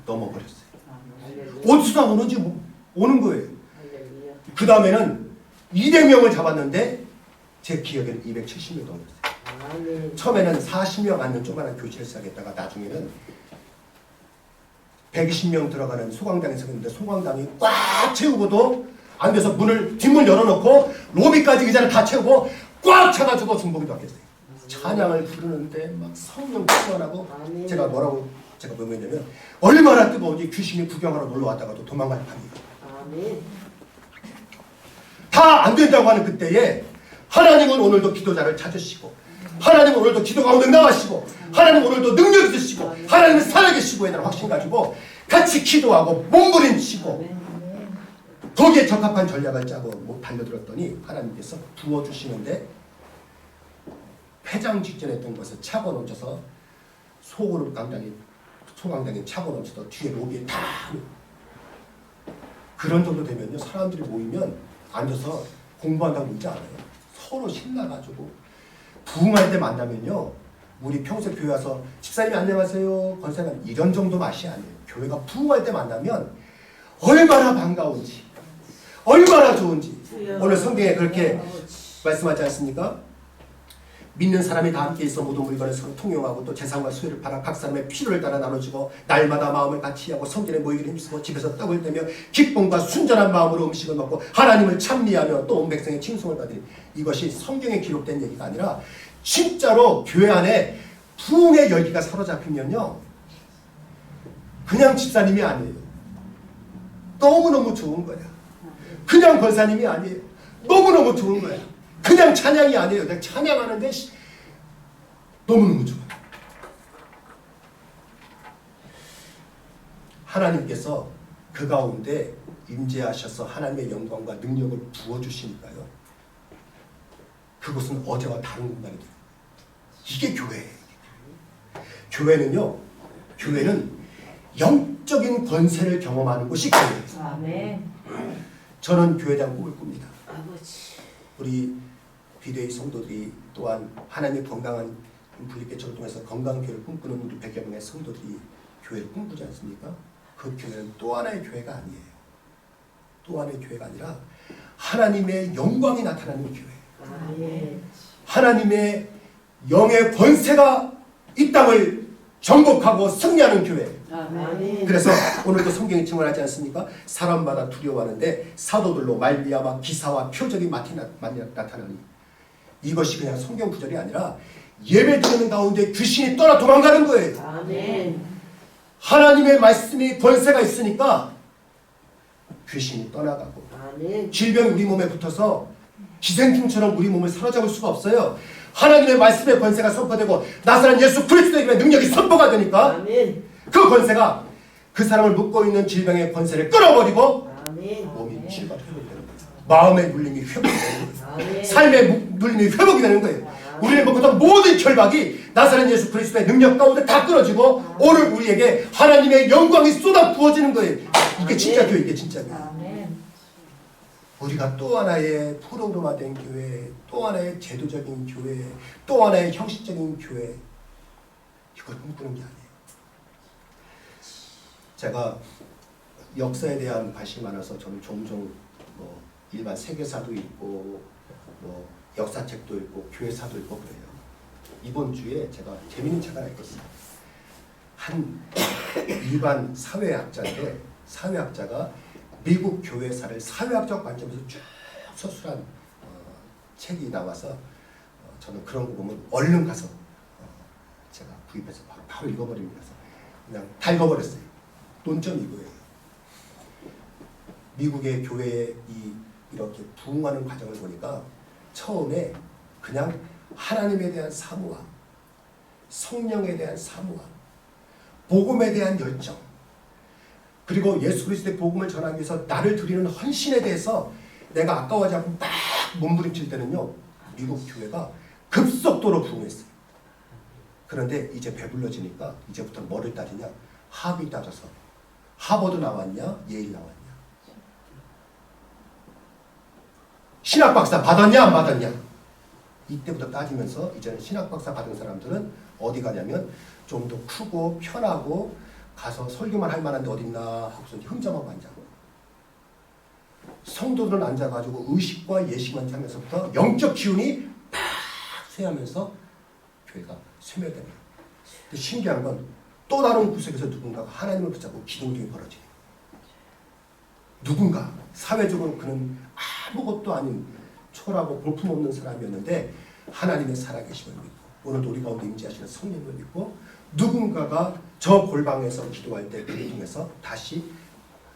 넘어버렸어요. 어디서 오는지 오는 거예요. 그 다음에는 200명을 잡았는데 제 기억에는 270명 넘었어요. 처음에는 40명 앉는 조그마한 교실을 시작했다가 나중에는 120명 들어가는 소강당에서 했는데 소강당이 꽉 채우고도 안 돼서 뒷문 열어놓고 로비까지 의자를 다 채우고 꽉 차가지고 중보기도 하겠어요. 찬양을 부르는데 막 성령 충만하고 제가 제가 뭐냐면 얼마나 뜨거운지 귀신이 구경하러 놀러 왔다가도 도망갈 판이에요. 다 안 된다고 하는 그때에 하나님은 오늘도 기도자를 찾으시고 하나님은 오늘도 기도가 응답하시고 하나님은 오늘도 능력 있으시고 하나님은 살아계시고에 대한 확신 가지고 같이 기도하고 몸부림치고 거기에 적합한 전략을 짜고 달려들었더니 하나님께서 부어주시는데 폐장 직전에 했던 것을 차고 넘쳐서 소강당이 차고 넘쳐서 뒤에 로비에 다 그런 정도 되면요 사람들이 모이면 앉아서 공부한다고 있지 않아요. 서로 신나가지고 부흥할 때 만나면요 우리 평소 교회 와서 집사님 안녕하세요 권사님 이런 정도 맛이 아니에요. 교회가 부흥할 때 만나면 얼마나 반가운지 얼마나 좋은지 오늘 성경에 그렇게 말씀하지 않습니까? 믿는 사람이 다 함께 있어 모든 물건을 서로 통용하고 또 재산과 소유를 팔아 각 사람의 필요를 따라 나눠주고 날마다 마음을 같이 하고 성전에 모이기를 힘쓰고 집에서 떡을 떼며 기쁨과 순전한 마음으로 음식을 먹고 하나님을 찬미하며 또 온 백성의 칭송을 받으니 이것이 성경에 기록된 얘기가 아니라 진짜로 교회 안에 부흥의 열기가 사로잡히면요 그냥 집사님이 아니에요. 너무너무 좋은 거야. 그냥 권사님이 아니에요. 너무너무 좋은 거야. 그냥 찬양이 아니에요. 내가 찬양하는데 너무너무 좋아요. 하나님께서 그 가운데 임재하셔서 하나님의 영광과 능력을 부어주시니까요. 그곳은 어제와 다른 공간이 돼요. 이게 교회예요. 교회는 영적인 권세를 경험하는 곳이 교회예요. 아멘. 저는 교회장 꿈을 꿉니다. 아버지. 우리 비대위 성도들이 또한 하나님의 건강한 분리개척을 통해서 건강한 교회를 꿈꾸는 우리 100여 명의 성도들이 교회를 꿈꾸지 않습니까? 그 교회는 또 하나의 교회가 아니에요. 또 하나의 교회가 아니라 하나님의 영광이 나타나는 교회. 아멘. 하나님의 영의 권세가 이 땅을 정복하고 승리하는 교회. 아멘. 그래서 오늘도 성경이 증언하지 않습니까? 사람마다 두려워하는데 사도들로 말미암아 기사와 표적이 많이 나타나니, 이것이 그냥 성경 구절이 아니라 예배드리는 가운데 귀신이 떠나 도망가는 거예요. 아멘. 하나님의 말씀이 권세가 있으니까 귀신이 떠나가고, 아멘. 질병이 우리 몸에 붙어서 기생충처럼 우리 몸을 사로잡을 수가 없어요. 하나님의 말씀의 권세가 선포되고 나사렛 예수 그리스도의 이름의 능력이 선포가 되니까 아멘. 그 권세가 그 사람을 묶고 있는 질병의 권세를 끌어버리고 아멘. 몸이 치유가 회복되는 거예요. 마음의 눌림이 회복이 되는 거예요. 아멘. 삶의 눌림이 회복이 되는 거예요. 우리를 묶었던 모든 결박이 나사렛 예수 그리스도의 능력 가운데 다 끊어지고 오늘 우리에게 하나님의 영광이 쏟아 부어지는 거예요. 이게 진짜 교회, 이게 진짜 교회. 아멘. 우리가 또 하나의 프로그램화된 교회, 또 하나의 제도적인 교회, 또 하나의 형식적인 교회, 이걸 꿈꾸는 게 아니에요. 제가 역사에 대한 관심이 많아서 저는 종종 뭐 일반 세계사도 읽고 뭐 역사책도 읽고 교회사도 읽고 그래요. 이번 주에 제가 재밌는 책 하나 읽었어요. 한 일반 사회학자인데 사회학자가 미국 교회사를 사회학적 관점에서 쭉 서술한 책이 나와서 저는 그런 거 보면 얼른 가서 제가 구입해서 바로 읽어버립니다. 그냥 다 읽어버렸어요. 논점이 이거예요. 미국의 교회에 이렇게 부흥하는 과정을 보니까 처음에 그냥 하나님에 대한 사모함, 성령에 대한 사모함, 복음에 대한 열정, 그리고 예수 그리스도의 복음을 전하기 위해서 나를 드리는 헌신에 대해서 내가 아까워하지 않고 막 몸부림칠 때는요, 미국 교회가 급속도로 부흥했어요. 그런데 이제 배불러지니까 이제부터 뭐를 따지냐? 학위 따져서 하버드 나왔냐? 예일 나왔냐? 신학박사 받았냐? 안 받았냐? 이때부터 따지면서 이제는 신학박사 받은 사람들은 어디 가냐면 좀 더 크고 편하고 가서 설교만 할 만한 데 어딨나 하고서 혼자만 앉아고, 성도들은 앉아가지고 의식과 예식만 하면서부터 영적 기운이 팍 쇠하면서 교회가 쇠멸됩니다. 근데 신기한 건 또 다른 구석에서 누군가가 하나님을 붙잡고 기동중이 벌어지는, 누군가 사회적으로 그는 아무것도 아닌 초라하고 볼품없는 사람이었는데 하나님의 살아계심을 믿고 오늘도 우리 가운데 임재하시는 성령을 믿고 누군가가 저 골방에서 기도할 때 그를 통해서 다시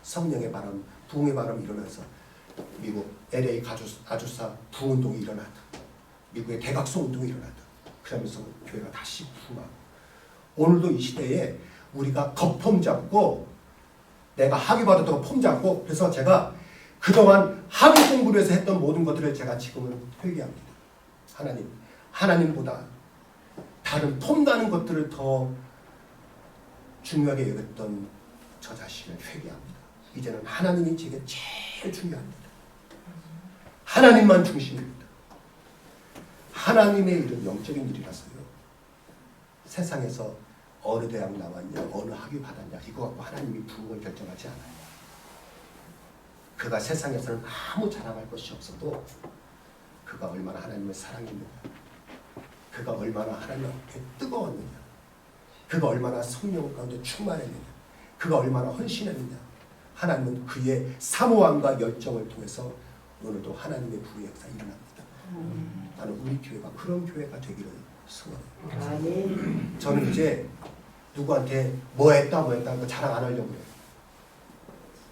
성령의 바람, 부흥의 바람이 일어나서 미국 LA 아주사 부흥운동이 일어났다. 미국의 대각성 운동이 일어났다. 그러면서 교회가 다시 부흥하고, 오늘도 이 시대에 우리가 겉폼 잡고 내가 학위 받았다고 폼 잡고, 그래서 제가 그동안 학위 공부를 해서 했던 모든 것들을 제가 지금은 회개합니다. 하나님보다 다른 폼나는 것들을 더 중요하게 여겼던 저 자신을 회개합니다. 이제는 하나님이 제게 제일 중요합니다. 하나님만 중심입니다. 하나님의 일은 영적인 일이라서요. 세상에서 어느 대학 나왔냐, 어느 학위 받았냐, 이거 갖고 하나님이 부흥을 결정하지 않아요. 그가 세상에서는 아무 자랑할 것이 없어도 그가 얼마나 하나님을 사랑했느냐, 그가 얼마나 하나님 앞에 뜨거웠느냐, 그가 얼마나 성령 가운데 충만했느냐, 그가 얼마나 헌신했느냐, 하나님은 그의 사모함과 열정을 통해서 오늘도 하나님의 부흥의 역사가 일어납니다. 나는 우리 교회가 그런 교회가 되기를 소원해요. 저는 이제 누구한테 뭐 했다 그 자랑 안 하려고 해요.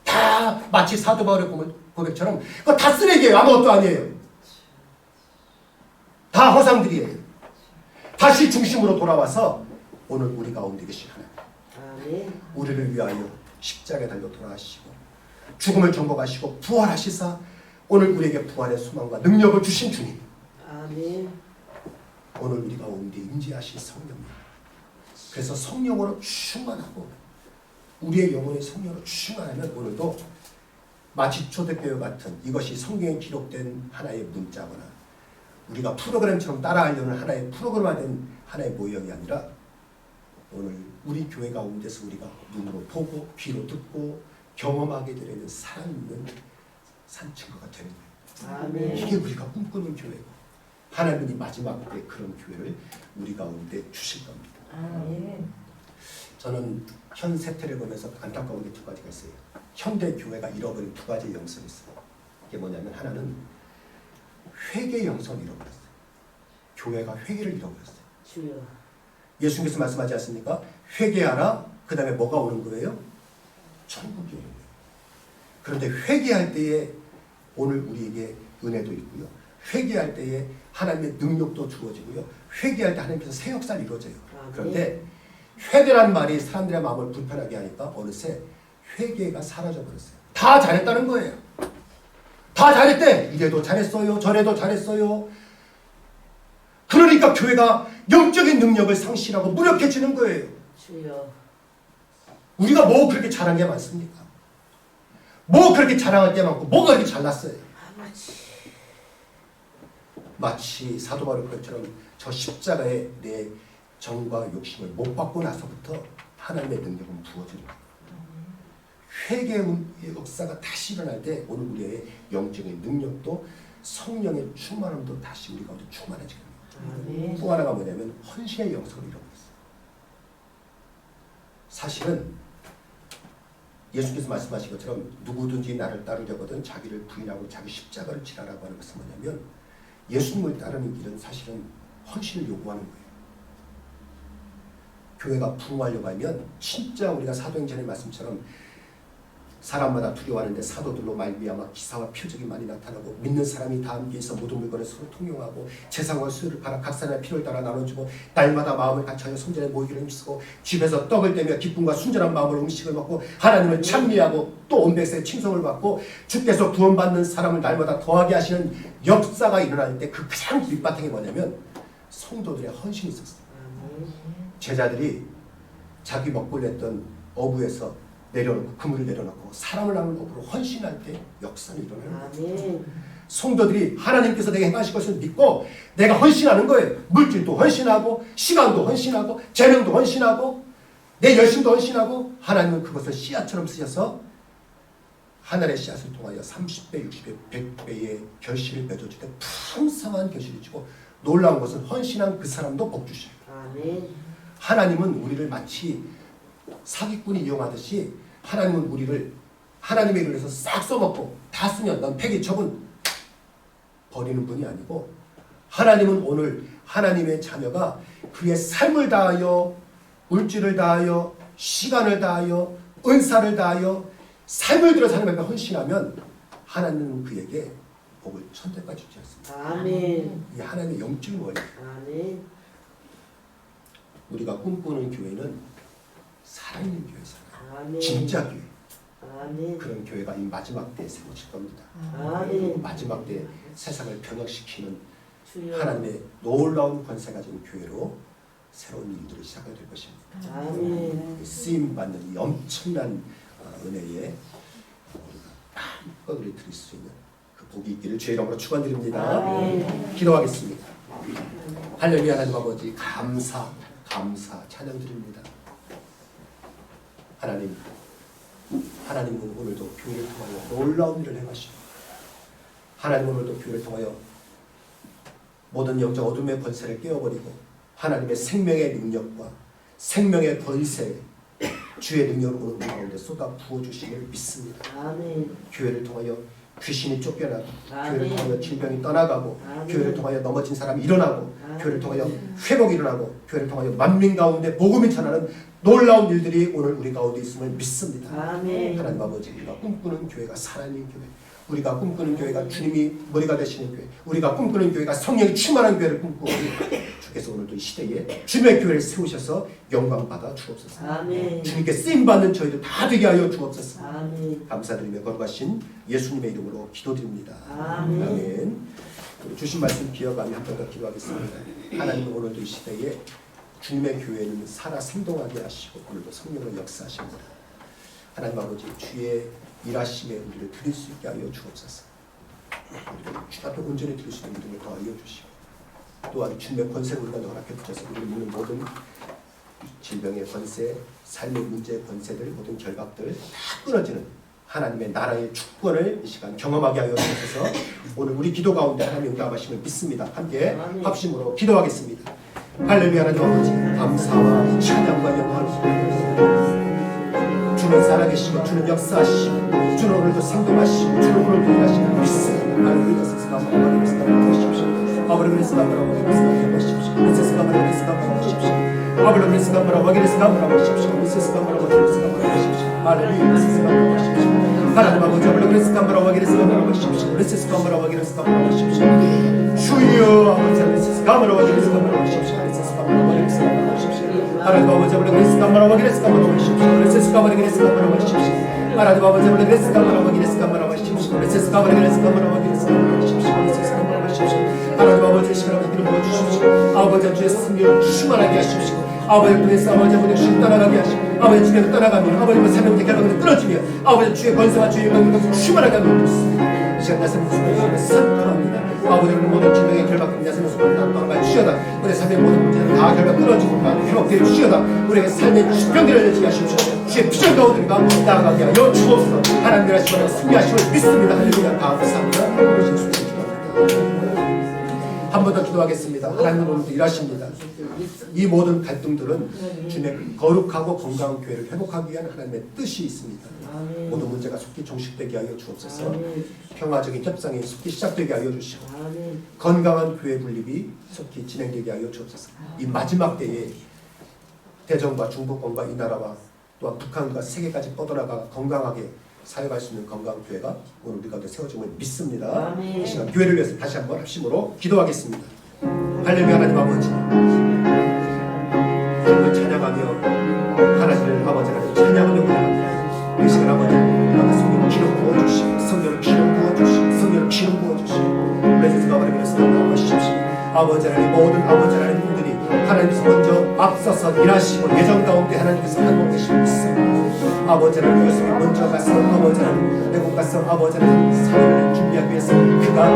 다 마치 사도 바울의 고백처럼 그거 다 쓰레기예요. 아무것도 아니에요. 다 허상들이에요. 다시 중심으로 돌아와서 오늘 우리 가운데 계신 하나님, 아멘. 우리를 위하여 십자가에 달려 돌아가시고 죽음을 정복하시고 부활하시사 오늘 우리에게 부활의 소망과 능력을 주신 주님, 아멘. 오늘 우리 가운데 임재하신 성령님, 그래서 성령으로 충만하고 우리의 영혼의 성령으로 충만하면 오늘도 마치 초대교회 같은 이것이 성경에 기록된 하나의 문자거나 우리가 프로그램처럼 따라하려는 하나의 프로그램화된 하나의 모형이 아니라 오늘 우리 교회 가운데서 우리가 눈으로 보고 귀로 듣고 경험하게 되는 살아있는 산친구가 되는 거예요. 아멘. 이게 우리가 꿈꾸는 교회고 하나님이 마지막 때 그런 교회를 우리 가운데 주실 겁니다. 아멘. 저는 현 세태를 보면서 안타까운 게 두 가지가 있어요. 현대 교회가 잃어버린 두 가지 영성이 있어요. 이게 뭐냐면 하나는 회개 영성을 잃어버렸어요. 교회가 회개를 잃어버렸어요. 주여. 예수님께서 말씀하지 않습니까? 회개하라. 그 다음에 뭐가 오는 거예요? 천국이 오는 거예요. 그런데 회개할 때에 오늘 우리에게 은혜도 있고요. 회개할 때에 하나님의 능력도 주어지고요. 회개할 때 하나님께서 새 역사를 이루어져요. 그런데 회개란 말이 사람들의 마음을 불편하게 하니까 어느새 회개가 사라져버렸어요. 다 잘했다는 거예요. 다 잘했대. 이래도 잘했어요. 저래도 잘했어요. 그러니까 교회가 영적인 능력을 상실하고 무력해지는 거예요. 주여. 우리가 뭐 그렇게 잘한 게 많습니까? 뭐 그렇게 자랑할 게 많고 뭐가 그렇게 잘났어요? 아버지. 마치 사도 바울처럼 저 십자가에 내 정과 욕심을 못 받고 나서부터 하나님의 능력은 부어지는 거예요. 회개의 역사가 다시 일어날 때 오늘 우리의 영적인 능력도 성령의 충만함도 다시 우리가 충만해지는 거예요. 아멘. 또 하나가 뭐냐면 헌신의 영성을 잃어버렸어요. 사실은 예수께서 말씀하신 것처럼 누구든지 나를 따르려거든 자기를 부인하고 자기 십자가를 지라라고 하는 것은 뭐냐면 예수님을 따르는 길은 사실은 헌신을 요구하는 거예요. 교회가 부흥하려고 하면 진짜 우리가 사도행전의 말씀처럼 사람마다 두려워하는데 사도들로 말미암아 기사와 표적이 많이 나타나고 믿는 사람이 다 함께해서 모든 물건을 서로 통용하고 재상과 수요를 팔아 각 사람의 필요를 따라 나눠주고 날마다 마음을 같이하여 성전에 모이기를 힘쓰고 집에서 떡을 떼며 기쁨과 순전한 마음으로 음식을 먹고 하나님을 찬미하고 또 온 백성의 칭송을 받고 주께서 구원받는 사람을 날마다 더하게 하시는 역사가 일어날 때 그 가장 밑바탕이 뭐냐면 성도들의 헌신이 있었어요. 제자들이 자기 먹고를 했던 어부에서 내려놓고 그물을 내려놓고 사람을 낳는 어부로 헌신할 때 역사는 일어나는 거예요. 아멘. 성도들이 하나님께서 내게 행하실 것을 믿고 내가 헌신하는 거예요. 물질도 헌신하고 시간도 헌신하고 재능도 헌신하고 내 열심도 헌신하고 하나님은 그것을 씨앗처럼 쓰셔서 하늘의 씨앗을 통하여 30배, 60배, 100배의 결실을 맺어줄 때 풍성한 결실을 주고 놀라운 것은 헌신한 그 사람도 복 주셔요. 아멘. 하나님은 우리를 마치 사기꾼이 이용하듯이 하나님은 우리를 하나님의 일을 해서 싹 써먹고 다 쓰면 넌 폐기 처분 버리는 분이 아니고 하나님은 오늘 하나님의 자녀가 그의 삶을 다하여 물질을 다하여 시간을 다하여 은사를 다하여 삶을 들여 하나님 앞에 헌신하면 하나님은 그에게 복을 천대까지 주지 않습니다. 아멘. 이게 하나님의 영적인 원리예요. 아멘. 우리가 꿈꾸는 교회는 살아있는 교회잖아요. 아멘. 진짜 교회. 아멘. 그런 교회가 이 마지막 때에 세워질 겁니다. 아멘. 마지막 때 세상을 변혁시키는 주여. 하나님의 놀라운 권세 가진 교회로 새로운 일들을 시작하게 될 것입니다. 아멘. 쓰임 받는 이 엄청난 은혜에 한껏 우리 드릴 수 있는 그 복이 있기를 주의 이름으로 축원드립니다. 아멘. 기도하겠습니다. 할렐루야. 하나님 아버지 감사 찬양드립니다. 하나님은 오늘도 교회를 통하여 놀라운 일을 행하시고 하나님은 오늘도 교회를 통하여 모든 영적 어둠의 권세를 깨어버리고 하나님의 생명의 능력과 생명의 권세 주의 능력으로 오늘 우리 가운데 쏟아 부어주시기를 믿습니다. 아멘. 교회를 통하여 귀신이 쫓겨나고 아멘. 교회를 통하여 질병이 떠나가고 아멘. 교회를 통하여 넘어진 사람이 일어나고 아멘. 교회를 통하여 회복이 일어나고 교회를 통하여 만민 가운데 복음이 전하는 놀라운 일들이 오늘 우리 가운데 있음을 믿습니다. 아멘. 하나님 아버지, 우리가 꿈꾸는 교회가 살아있는 교회, 우리가 꿈꾸는 교회가 주님이 머리가 되시는 교회, 우리가 꿈꾸는 교회가 성령이 충만한 교회를 꿈꾸고 주께서 오늘도 이 시대에 주님의 교회를 세우셔서 영광 받아 주옵소서. 아멘. 주님께 쓰임받는 저희들 다 되게 하여 주옵소서. 아멘. 감사드리며 거룩하신 예수님의 이름으로 기도드립니다. 아멘. 아멘. 주신 말씀 기억하며 한 번 더 기도하겠습니다. 하나님은 오늘도 이 시대에 주님의 교회는 살아 생동하게 하시고 오늘도 성령을 역사하십니다. 하나님 아버지, 주의 일하심에 우리를 드릴 수 있게 하여 주옵소서. 주 앞에 온전히 드릴 수 있는 믿음을 더하여 주시고 또한 주님의 권세를 우리가 허락해 주셔서 우리를 믿는 모든 질병의 권세, 삶의 문제의 권세들, 모든 결박들 다 끊어지는 하나님의 나라의 축권을 이 시간 경험하게 하여 주셔서 오늘 우리 기도 가운데 하나님의 응답하심을 믿습니다. 함께 합심으로 기도하겠습니다. 할렐루야. 하나님 아버지, 감사와 찬양과 영광을 주는 살아계시고 주는 역사하시고 주는 오늘도 생동하시고 주는 오늘도 일하시고 믿습니다. 할렐루야. 하나님 아버지, 주여 아버지, 하나님 아버지, 하나님 아버지, 시간을 이름 부어주십시오. 아버지, 주의 승리를 충만하게 하십시오. 아버지, 통해서 아버지, 주님 떠나가게 하시고 아버지, 주님을 떠나가며 아버지의 사명의 결박을 끊어지며 아버지, 주의 권세와 주의 영광을 충만하게 하며 있습니다. 이 시간 나서는 수고를 선포합니다. 아버지, 우리 모든 질병의 결박을 나서는 수고를 다 주시어다. 우리의 삶의 모든 문제는 다 결박 끊어지고 회복되어 주시어다. 우리에게 삶의 질병들을 내지 하십시오. 주의 피전 가운데가 나아가게 하여 주옵소서. 하나님의 하시고 승리하심을 믿습니다. 할렐루야. 감사합니다. 한 번 더 기도하겠습니다. 하나님 오늘도 일하십니다. 이 모든 갈등들은 주님의 거룩하고 건강한 교회를 회복하기 위한 하나님의 뜻이 있습니다. 모든 문제가 속히 종식되게 하여 주옵소서. 평화적인 협상이 속히 시작되게 하여 주시고 건강한 교회 분립이 속히 진행되게 하여 주옵소서. 이 마지막 때에 대전과 중부권과 이 나라와 또한 북한과 세계까지 뻗어나가 건강하게 사역할 수 있는 건강한 교회가 오늘 우리 가운데 세워짐을 믿습니다. 이 시간 교회를 위해서 다시 한번 합심으로 기도하겠습니다. 할렐루야. 하나님 아버지, 주님을 찬양하며 하나님을 아버지를 찬양하며 올라갑니다. 이 시간 아버지, 성령을 기름 부어주시고 성령을 기름 부어주시고 성령을 기름 부어주시고 그래서 아버지께서 나와주십시오. 아버지 하나님, 모든 아버지 하나님 분들이 하나님께서 먼저 앞서서 일하시고 예정 가운데 하나님께서 하고 계시고 있습니다. 아버지 하나님, 그것을 먼저 가서 아버지 하나님 외국 가서 아버지 하나님 사역을 준비하기 위해서 그가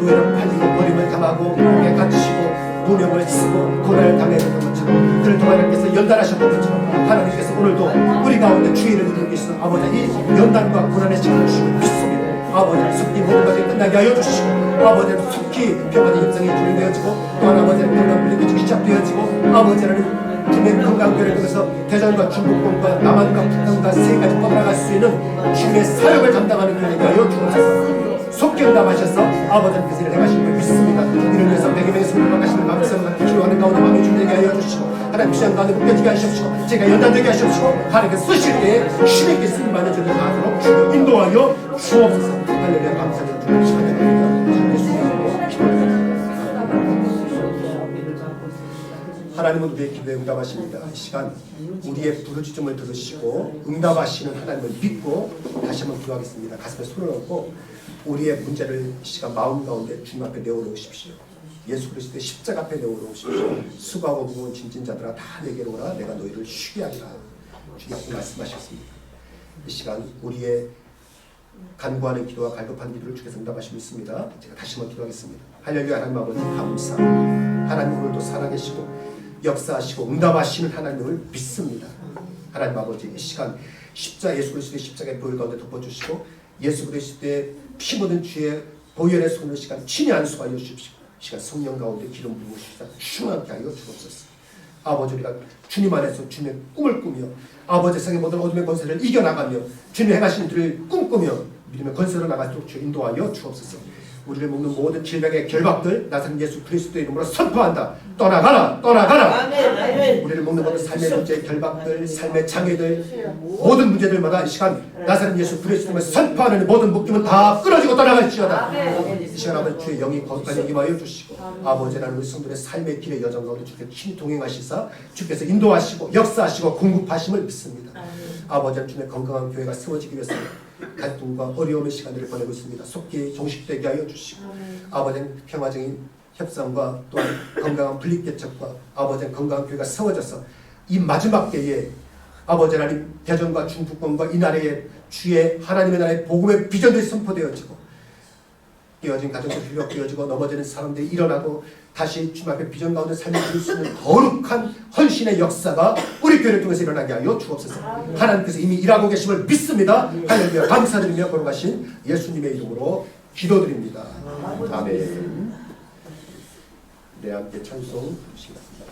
노예를 팔리고 버림을 당하고 목에 갇히고 누명을 쓰고 고난을 당했던 것처럼 그를 통해 하나님께서 연단하셨던 것처럼 하나님께서 오늘도 우리 가운데 주의를 이루고 계시는 아버지 이 연단과 고난의 시간을 주시고 믿습니다. 아버지 속히 모든 것이 끝나게 하여 주시고 아버지 속히 평안의 협상이 진행되어지고 또한 아버지 건강 분리가 시작되어지고 아버지 하나님 주님의 건강교회를 통해서 대전과 중국권과 남한과 북한과 세계까지 뻗어나갈 수 있는 주님의 사역을 담당하는 교회가 하여 주옵소서. 속히 응답하셔서 아버지는 그 일을 행하시는 걸 믿습니다. 이를 위해서 100명의 손을 막하시는 마음성과 기도하는 가운데 마음이 준비되게 하여 주시고 하나님 피한 가운데 묶여지게 하시옵시고 제가 연단되게 하시옵시고 하나님께 쓰실 때에 힘있게 쓰임받는 저들 나도록 주여 인도하여 주옵소서. 할렐루야. 감사드리며 주님 찬양합니다. 예수님으로 기도합니다. 하나님은 우리의 기도에 응답하십니다. 이 시간 우리의 부르짖음을 들으시고 응답하시는 하나님을 믿고 다시 한번 기도하겠습니다. 가슴에 손을 얹고 우리의 문제를 이 시간 마음 가운데 주님 앞에 내어놓으십시오. 예수 그리스도의 십자가 앞에 내어놓으십시오. 수고하고 무거운 짐진 자들아 다 내게로 오라. 내가 너희를 쉬게 하리라. 주님께서 말씀하셨습니다. 이 시간 우리의 간구하는 기도와 갈급한 기도를 주께서 응답하시고 있습니다. 제가 다시 한번 기도하겠습니다. 할렐루야. 하나님 아버지 감사합니다. 하나님 오늘도 살아계시고 역사하시고 응답하시는 하나님을 믿습니다. 하나님 아버지 이 시간 십자 예수 그리스도의 십자가의 보혈 가운데 덮어주시고 예수 그리스도의 피 묻은 주의 보혈의 손을 시간 친히 안수하여 주십시오. 시간 성령 가운데 기름 부으시다 충만하게 하여 주옵소서. 아버지 우리가 주님 안에서 주님의 꿈을 꾸며 아버지 세상의 모든 어둠의 권세를 이겨나가며 주님의 행하신 일을 꿈꾸며 믿음의 권세로 나가도록 주 인도하여 주옵소서. 우리를 묶는 모든 질병의 결박들 나사렛 예수 그리스도의 이름으로 선포한다. 떠나가라, 떠나가라. 아멘. 우리를 묶는 모든 삶의 문제 결박들, 삶의 장애들, 모든 문제들마다 이 시간 나사렛 예수 그리스도를 선포하는 모든 묶임은 다 끊어지고 떠나갈지어다. 이 시간 아버지 주의 영이 거룩한 임하여 주시고 아버지 하나님 우리 성도의 삶의 길의 여정 가운데 주께서 친히 동행하시사 주께서 인도하시고 역사하시고 공급하심을 믿습니다. 아버지 하나님 주의 건강한 교회가 세워지기 위해서 갈등과 어려움의 시간들을 보내고 있습니다. 속히 종식되게 하여 주시고 아버지 하나님 평화적인 협상과 또한 건강한 분립개척과 아버지 하나님 건강한 교회가 세워져서 이 마지막 때에 아버지 하나님 대전과 중국권과 이 나라의 주의 하나님의 나라의 복음의 비전들이 선포되어지고 깨어진 가정들이 회복되어지고 넘어지는 사람들이 일어나고 다시 주님 앞에 비전 가운데 삶을 누릴 수 있는 거룩한 헌신의 역사가 우리 교회를 통해서 일어나게 하여 주옵소서. 하나님께서 이미 일하고 계심을 믿습니다. 할렐루야. 감사드리며 걸어가신 예수님의 이름으로 기도드립니다. 아멘. 네, 함께 찬송 부르시겠습니다.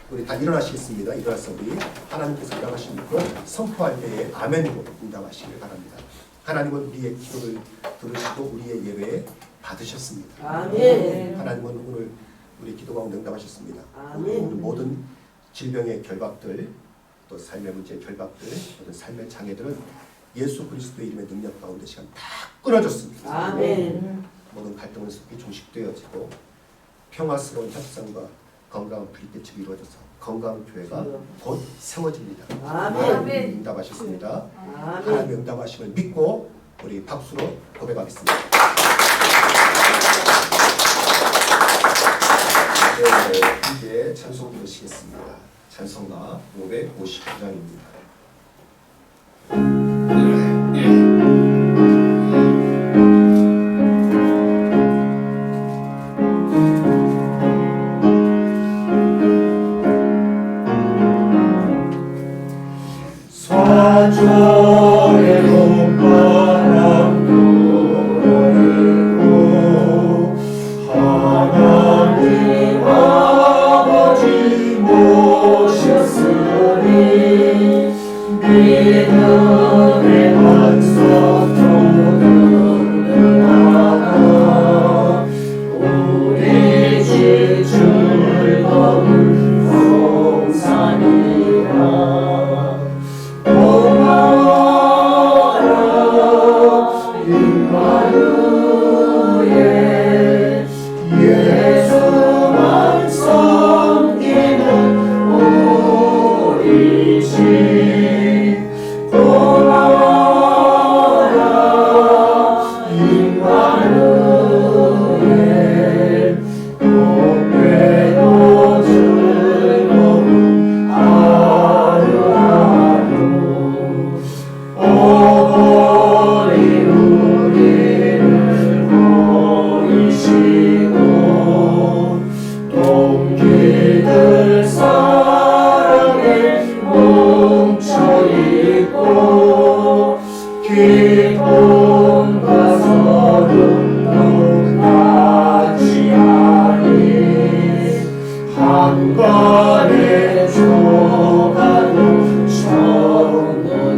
우리 다 일어나시겠습니다. 일어나서 우리 하나님께서 일하신 것을 선포할 때에 아멘으로 응답하시길 바랍니다. 하나님은 우리의 기도를 들으시고 우리의 예배 받으셨습니다. 아멘. 하나님은 오늘 우리 기도 가운데 응답하셨습니다. 아멘. 오늘 모든 질병의 결박들, 또 삶의 문제의 결박들, 모든 삶의 장애들은 예수 그리스도의 이름의 능력 가운데 시간 다 끊어졌습니다. 아멘. 모든 갈등은 속히 종식되어지고 평화스러운 협상과 건강한 분립개척이 이루어져서 건강한 교회가 곧 세워집니다. 아멘. 응답하셨습니다. 아멘. 하나님의 응답하심을 믿고 우리 박수로 고백하겠습니다. 네, 이제 찬송 부르시겠습니다. 찬송가 559장입니다. 사절의 봄바람 불어일고 하나님 아버지 모셨으니 믿음의 반석도 든든하다 우리 집 즐거운 동산이라 예수만 섬기는 우리 집 돌아와라 임마누엘 복되고 즐거운 하루하루 오버리 우리를 보이시고 동기들 사랑에 뭉쳐있고 기쁨과 서름도 같이하니 한간에 조가도 청문이라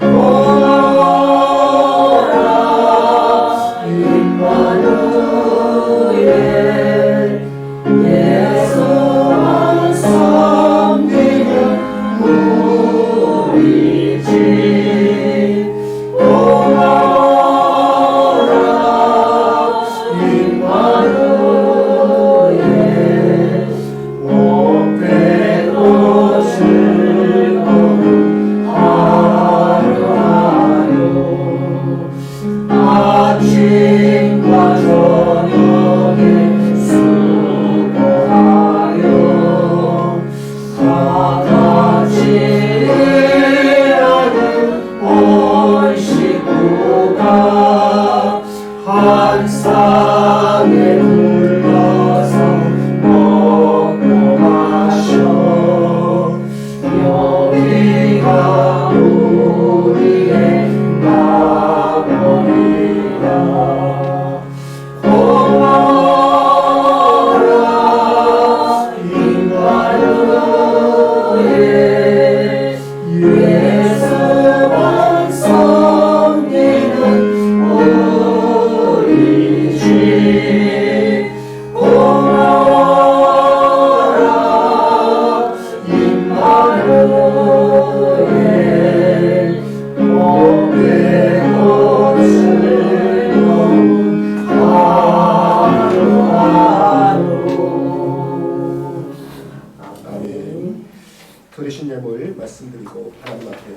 돌아와라 임마누엘 예수만 섬기는 우리 집 돌아와라 임마누엘 복되고 즐거운 하루하루 아침과 저녁에 수고하여 다 같이 일하는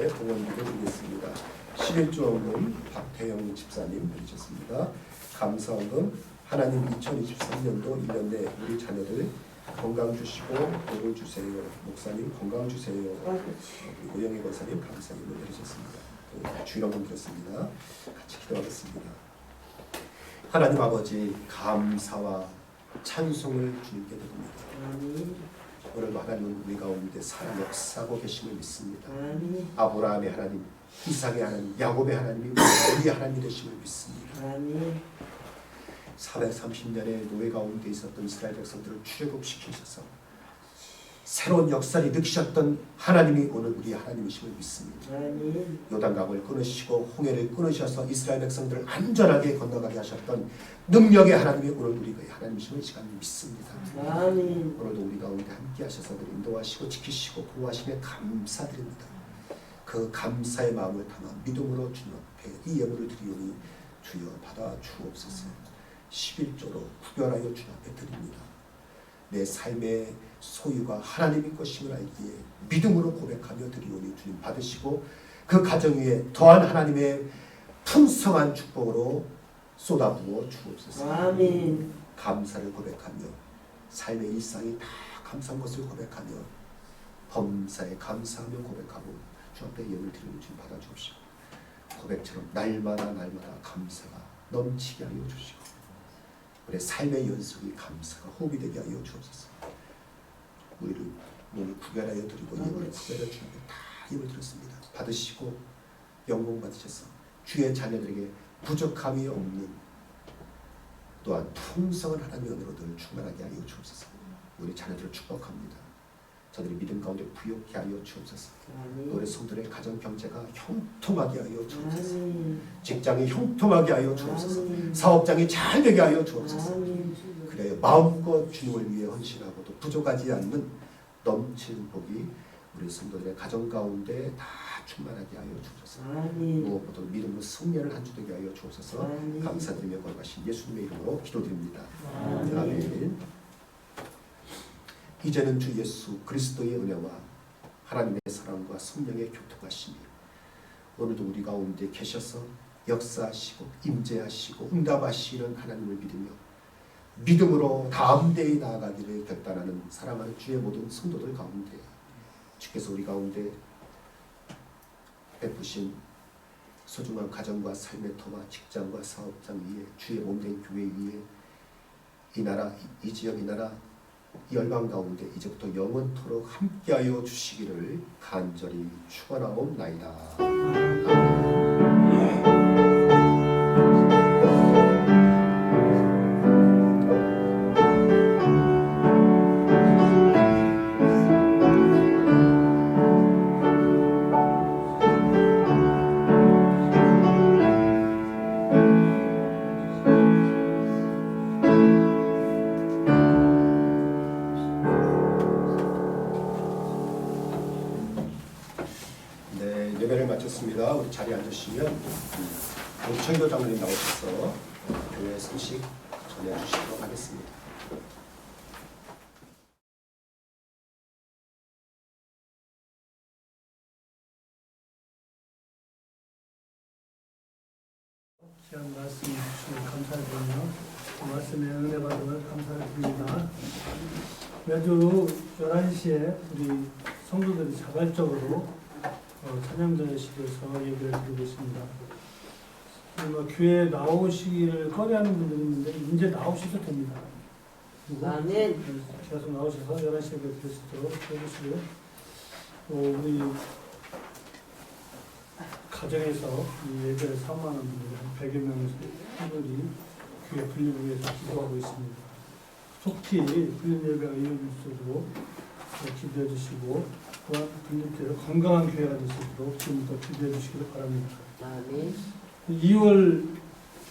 위해 봉헌기도 드리겠습니다. 11조원금 박태영 집사님 드리셨습니다. 감사원금 하나님 2023년도 1년 내 우리 자녀들 건강 주시고 복을 주세요. 목사님 건강 주세요. 그리고 오영희 권사님 감사님을 드리셨습니다. 주일원금 드렸습니다. 같이 기도하겠습니다. 하나님 아버지 감사와 찬송을 주님께 드립니다. 오늘도 하나님은 우리 가운데 살아 역사하고 계심을 믿습니다. 아브라함의 하나님, 이삭의 하나님, 야곱의 하나님이 우리 하나님이 되심을 믿습니다. 430년의 노예 가운데 있었던 이스라엘 백성들을 출애굽시키셔서 새로운 역사를 일으키셨던 하나님이 오늘 우리 하나님이심을 믿습니다. 요단강을 끊으시고 홍해를 끊으셔서 이스라엘 백성들을 안전하게 건너가게 하셨던 능력의 하나님이 오늘 우리의 하나님이심을 시간 믿습니다. 오늘도 우리 가운데 함께 하셔서 인도하시고 지키시고 보호하심에 감사드립니다. 그 감사의 마음을 담아 믿음으로 주님 앞에 이 예물을 드리오니 주여 받아 주옵소서. 11조로 구별하여 주님 앞에 드립니다. 내 삶의 소유가 하나님의 것임을 알기에 믿음으로 고백하며 드리오니 주님 받으시고 그 가정 위에 더한 하나님의 풍성한 축복으로 쏟아부어 주옵소서. 아멘. 감사를 고백하며 삶의 일상이 다 감사한 것을 고백하며 범사에 감사하며 고백하고 주 앞에 예물 드리는 주님 받아 주옵시고 고백처럼 날마다 감사가 넘치게 하여 주시고 우리 삶의 연속이 감사가 호흡이 되게 하여 주옵소서. 우리를 몸을 구별하여 드리고 예물을 구별하여 주님께 다 예물 드렸습니다. 받으시고 영광 받으셔서 주의 자녀들에게 부족함이 없는 또한 풍성한 하나님의 은혜로 충만하게 하여 주옵소서. 우리 자녀들을 축복합니다. 저들이 믿음 가운데 부욕케 하여 주옵소서. 우리 성도의 가정 경제가 형통하게 하여 주옵소서. 직장이 형통하게 하여 주옵소서. 사업장이 잘 되게 하여 주옵소서. 그래야 마음껏 주님을 위해 헌신하고도 부족하지 않는 넘치는 복이 우리 성도들의 가정 가운데 다 충만하게 하여 주옵소서. 무엇보다 믿음으로 승리하는 한 주 되게 하여 주옵소서. 감사드리며 거룩하신 예수님의 이름으로 기도드립니다. 아멘. 이제는 주 예수 그리스도의 은혜와 하나님의 사랑과 성령의 교통하심이 오늘도 우리 가운데 계셔서 역사하시고 임재하시고 응답하시는 하나님을 믿으며 믿음으로 다음 대에 나아가기를 결단하는 사랑하는 주의 모든 성도들 가운데 주께서 우리 가운데 베푸신 소중한 가정과 삶의 터와 직장과 사업장 위에 주의 몸된 교회 위에 이 나라 이 지역 이 나라 이 열방 가운데 이제부터 영원토록 함께하여 주시기를 간절히 축원하옵나이다. 예배를 마쳤습니다. 우리 자리에 앉으시면 노천교 장로님 나오셔서 교회 소식 전해주시도록 하겠습니다. 귀한 말씀 주시면 감사드리며 그 말씀에 은혜 받음을 감사드립니다. 매주 11시에 우리 성도들이 자발적으로 찬양전식에서 예배를 드리고 있습니다. 교회에 나오시기를 꺼려하는 분들이 있는데 이제 나오셔도 됩니다. 아멘. 계속 나오셔서 11시에 예배 드릴 수 있도록 해주시고요. 또 우리 가정에서 이 예배를 사모하는 분들이 한 100여 명의 분들이 교회 분립을 위해서 기도하고 있습니다. 속히 분립 예배가 이루어질 수 있도록 기도해 주시고 또한 분립교회가 건강한 교회가 될 수 있도록 지금부터 기도해 주시기를 바랍니다. 아멘. 2월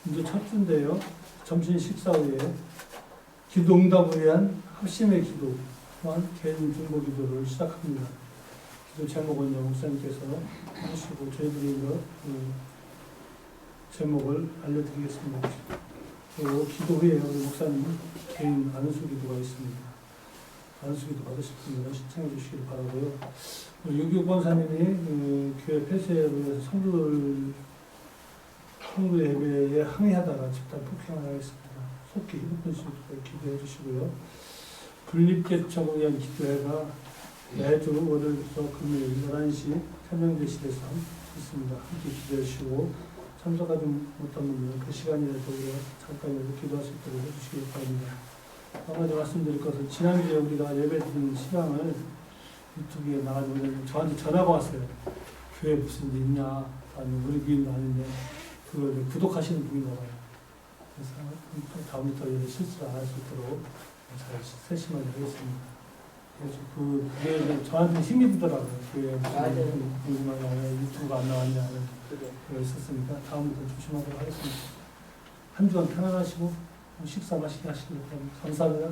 이제 첫 주인데요. 점심 식사 후에 기도 응답을 위한 합심의 기도 또한 개인 중보 기도를 시작합니다. 기도 제목은 목사님께서 하시고 저희들이 제목을 알려드리겠습니다. 또 기도 후에 우리 목사님 개인 안수 기도가 있습니다. 안수기도 받으실 분들은 신청해 주시길 바라고요. 유교 권사님이 그 교회 폐쇄로 해서 성도 예배에 항의하다가 집단 폭행을 하였습니다. 속히 회복되시길 기도해 주시고요. 분립개척을 위한 기도회가 매주 월요일부터 금요일 11시 태명대실에서 있습니다. 함께 기도해 주시고 참석하지 못한 분들은 그 시간이라도 잠깐이라도 기도할 수 있도록 해주시기 바랍니다. 한 가지 말씀드릴 것은 지난주에 우리가 예배드리는 시간을 유튜브에 나가면 저한테 전화가 왔어요. 교회 무슨 일 있냐? 아니 우리 교인도 아닌데 그걸 구독하시는 분인가 봐요. 그래서 다음부터 실수를 안 할 수 있도록 잘 세심하게 하겠습니다. 그래서 그게 저한테 힘이 들더라고요. 교회 무슨 궁금하냐, 유튜브가 안 나왔냐 하는 그거 있었으니까 다음부터 조심하도록 하겠습니다. 한 주간 편안하시고 식사 맛있게 하시길 바랍니다. 감사합니다.